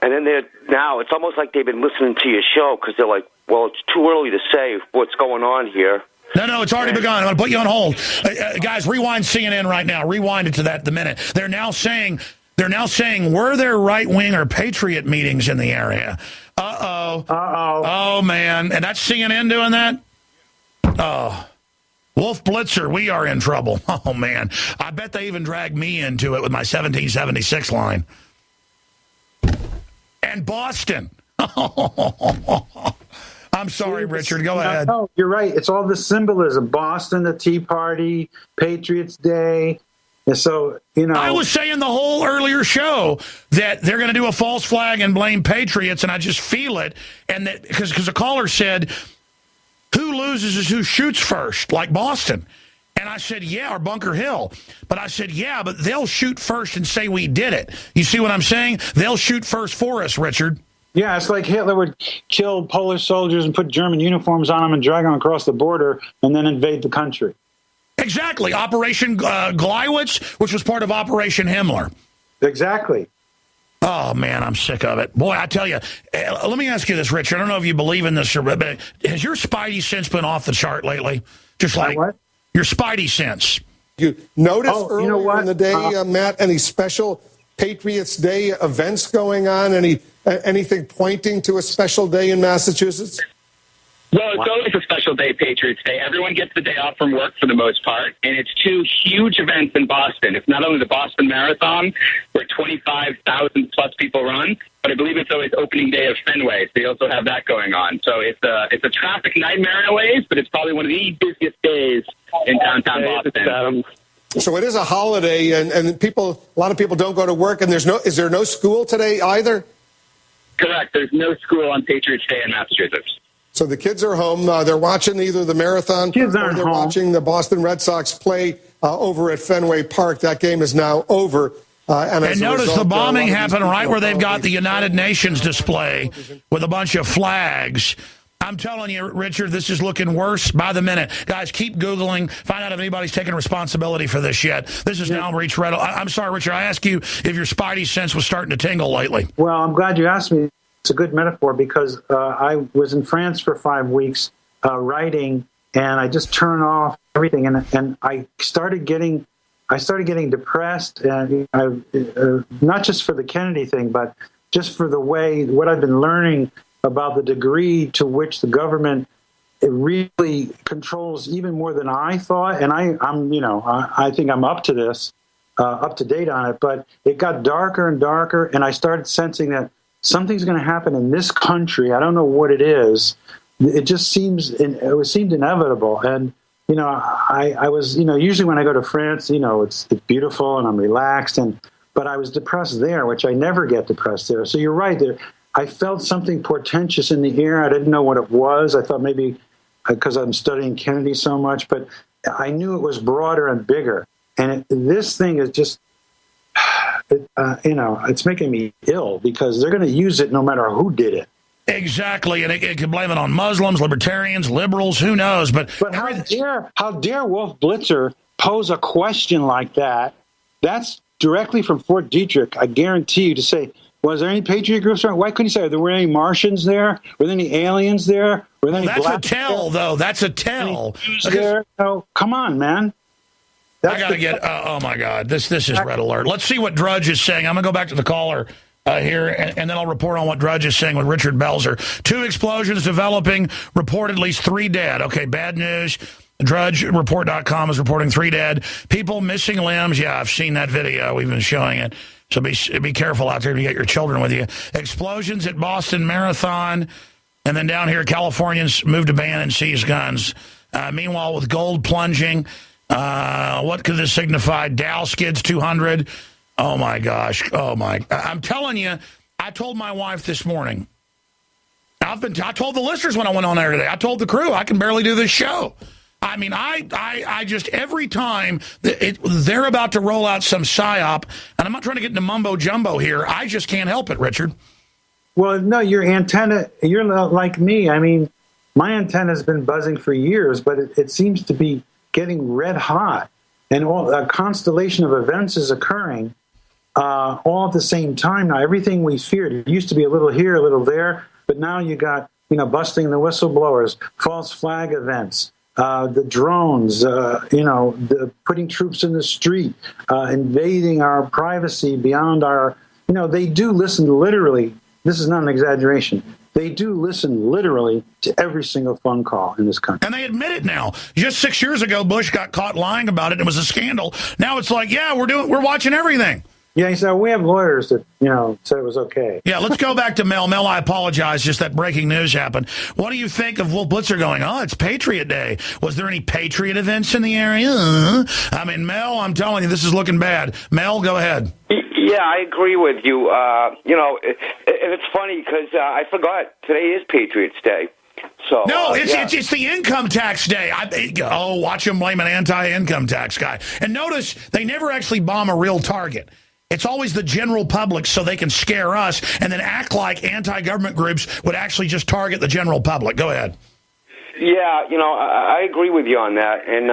E: then now it's almost like they've been listening to your show because they're like, well, it's too early to say what's going on here.
A: No, it's already begun. I'm going to put you on hold. Guys, rewind CNN right now. Rewind it to the minute. They're now saying, were there right-wing or patriot meetings in the area? Uh-oh. Oh, man. And that's CNN doing that? Oh. Wolf Blitzer, we are in trouble. Oh, man. I bet they even dragged me into it with my 1776 line. And Boston. I'm sorry, Richard. Go ahead.
B: No, you're right. It's all the symbolism. Boston, the Tea Party, Patriots Day. And so, I
A: was saying the whole earlier show that they're going to do a false flag and blame patriots, and I just feel it. And that because a caller said, who loses is who shoots first, like Boston. And I said, yeah, or Bunker Hill. But I said, yeah, but they'll shoot first and say we did it. You see what I'm saying? They'll shoot first for us, Richard.
B: Yeah, it's like Hitler would kill Polish soldiers and put German uniforms on them and drag them across the border and then invade the country.
A: Exactly. Operation Gleiwitz, which was part of Operation Himmler.
B: Exactly.
A: Oh, man, I'm sick of it. Boy, I tell you, let me ask you this, Richard. I don't know if you believe in this, but has your spidey sense been off the chart lately? Just like
B: what?
A: Your spidey sense.
F: You notice earlier in the day, Matt, any special Patriots Day events going on? Anything pointing to a special day in Massachusetts?
G: Well, it's always a special day, Patriots Day. Everyone gets the day off from work for the most part, and it's two huge events in Boston. It's not only the Boston Marathon, where 25,000 plus people run, but I believe it's always opening day of Fenway, so they also have that going on. So it's a traffic nightmare in a ways, but it's probably one of the busiest days in downtown Boston.
F: So it is a holiday, and a lot of people don't go to work, and is there no school today either?
G: Correct. There's no school on Patriots Day in Massachusetts.
F: So the kids are home. They're watching either the marathon or they're watching the Boston Red Sox play over at Fenway Park. That game is now over.
A: And notice the bombing happened right where they've got the United Nations display with a bunch of flags. I'm telling you, Richard, this is looking worse by the minute. Guys, keep Googling. Find out if anybody's taken responsibility for this yet. This is now reached red. I'm sorry, Richard. I asked you if your spidey sense was starting to tingle lately.
B: Well, I'm glad you asked me. It's a good metaphor because I was in France for 5 weeks writing, and I just turned off everything, and I started getting depressed, and not just for the Kennedy thing, but just for what I've been learning about the degree to which the government really controls even more than I thought, and I think I'm up to this. up to date on it, but it got darker and darker, and I started sensing that something's going to happen in this country. I don't know what it is. It just seemed inevitable. And, you know, I was, you know, usually when I go to France, you know, it's beautiful and I'm relaxed, but I was depressed there, which I never get depressed there. So you're right there. I felt something portentous in the air. I didn't know what it was. I thought maybe because I'm studying Kennedy so much, but I knew it was broader and bigger. And this thing is just, you know, it's making me ill because they're going to use it no matter who did it.
A: Exactly, and it can blame it on Muslims, libertarians, liberals, who knows? But
B: how dare Wolf Blitzer pose a question like that? That's directly from Fort Detrick. I guarantee you to say, was there any Patriot groups around? Why couldn't you say, were there any Martians there? Were there any aliens there? Were there any
A: that's a tell, though. That's a tell.
B: There? No, come on, man.
A: I got to get, oh, my God. This is red alert. Let's see what Drudge is saying. I'm going to go back to the caller here, and then I'll report on what Drudge is saying with Richard Belzer. 2 explosions developing, report at least 3 dead. Okay, bad news. DrudgeReport.com is reporting 3 dead. People missing limbs. Yeah, I've seen that video. We've been showing it. So be careful out there if you get your children with you. Explosions at Boston Marathon. And then down here, Californians moved to ban and seize guns. Meanwhile, with gold plunging, what could this signify? Dow skids 200. Oh, my gosh. Oh, my. I'm telling you, I told my wife this morning. I told the listeners when I went on there today. I told the crew I can barely do this show. I mean, I just, every time they're about to roll out some psyop, and I'm not trying to get into mumbo-jumbo here, I just can't help it, Richard.
B: Well, no, your antenna, you're not like me. I mean, my antenna has been buzzing for years, but it seems to be getting red hot. And a constellation of events is occurring all at the same time now. Everything we feared, it used to be a little here, a little there, but now you got, you know, busting the whistleblowers, false flag events, the drones, you know, putting troops in the street, invading our privacy beyond our, you know, they do listen literally. This is not an exaggeration. They do listen literally to every single phone call in this country.
A: And they admit it now. Just 6 years ago, Bush got caught lying about it. It was a scandal. Now it's like, yeah, we're watching everything.
B: Yeah, he said, we have lawyers that, you know, said it was okay.
A: Yeah, let's go back to Mel. Mel, I apologize. Just that breaking news happened. What do you think of Wolf Blitzer going, oh, it's Patriot Day? Was there any Patriot events in the area? I mean, Mel, I'm telling you, this is looking bad. Mel, go ahead.
E: Yeah, I agree with you. You know, and it's funny because I forgot today is Patriots Day. So,
A: no, it's the income tax day. Watch him blame an anti-income tax guy. And notice they never actually bomb a real target. It's always the general public so they can scare us and then act like anti-government groups would actually just target the general public. Go ahead.
E: Yeah, you know, I agree with you on that. And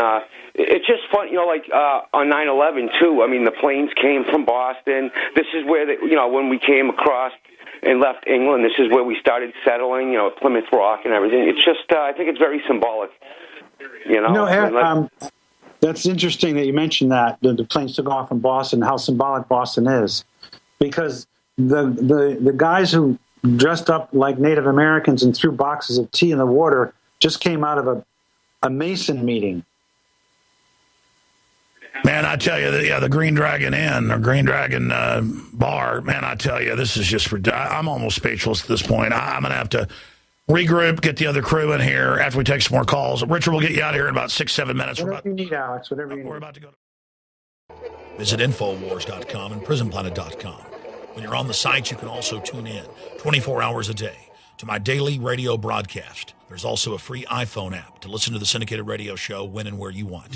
E: it's just fun, you know, like on 9/11, too. I mean, the planes came from Boston. This is where, you know, when we came across and left England, this is where we started settling, you know, Plymouth Rock and everything. It's just, I think it's very symbolic, you know.
B: No, that's interesting that you mentioned that, the planes took off from Boston, how symbolic Boston is. Because the guys who dressed up like Native Americans and threw boxes of tea in the water just came out of a Mason meeting.
A: Man, I tell you, the Green Dragon Inn or Green Dragon Bar, man, I tell you, this is just, I'm almost speechless at this point. I'm going to have to regroup, get the other crew in here after we take some more calls. Richard, we'll get you out of here in about 6-7 minutes.
B: Whatever you need, Alex, whatever you need.
A: We're about to go. Visit Infowars.com and PrisonPlanet.com. When you're on the site, you can also tune in 24 hours a day to my daily radio broadcast. There's also a free iPhone app to listen to the syndicated radio show when and where you want.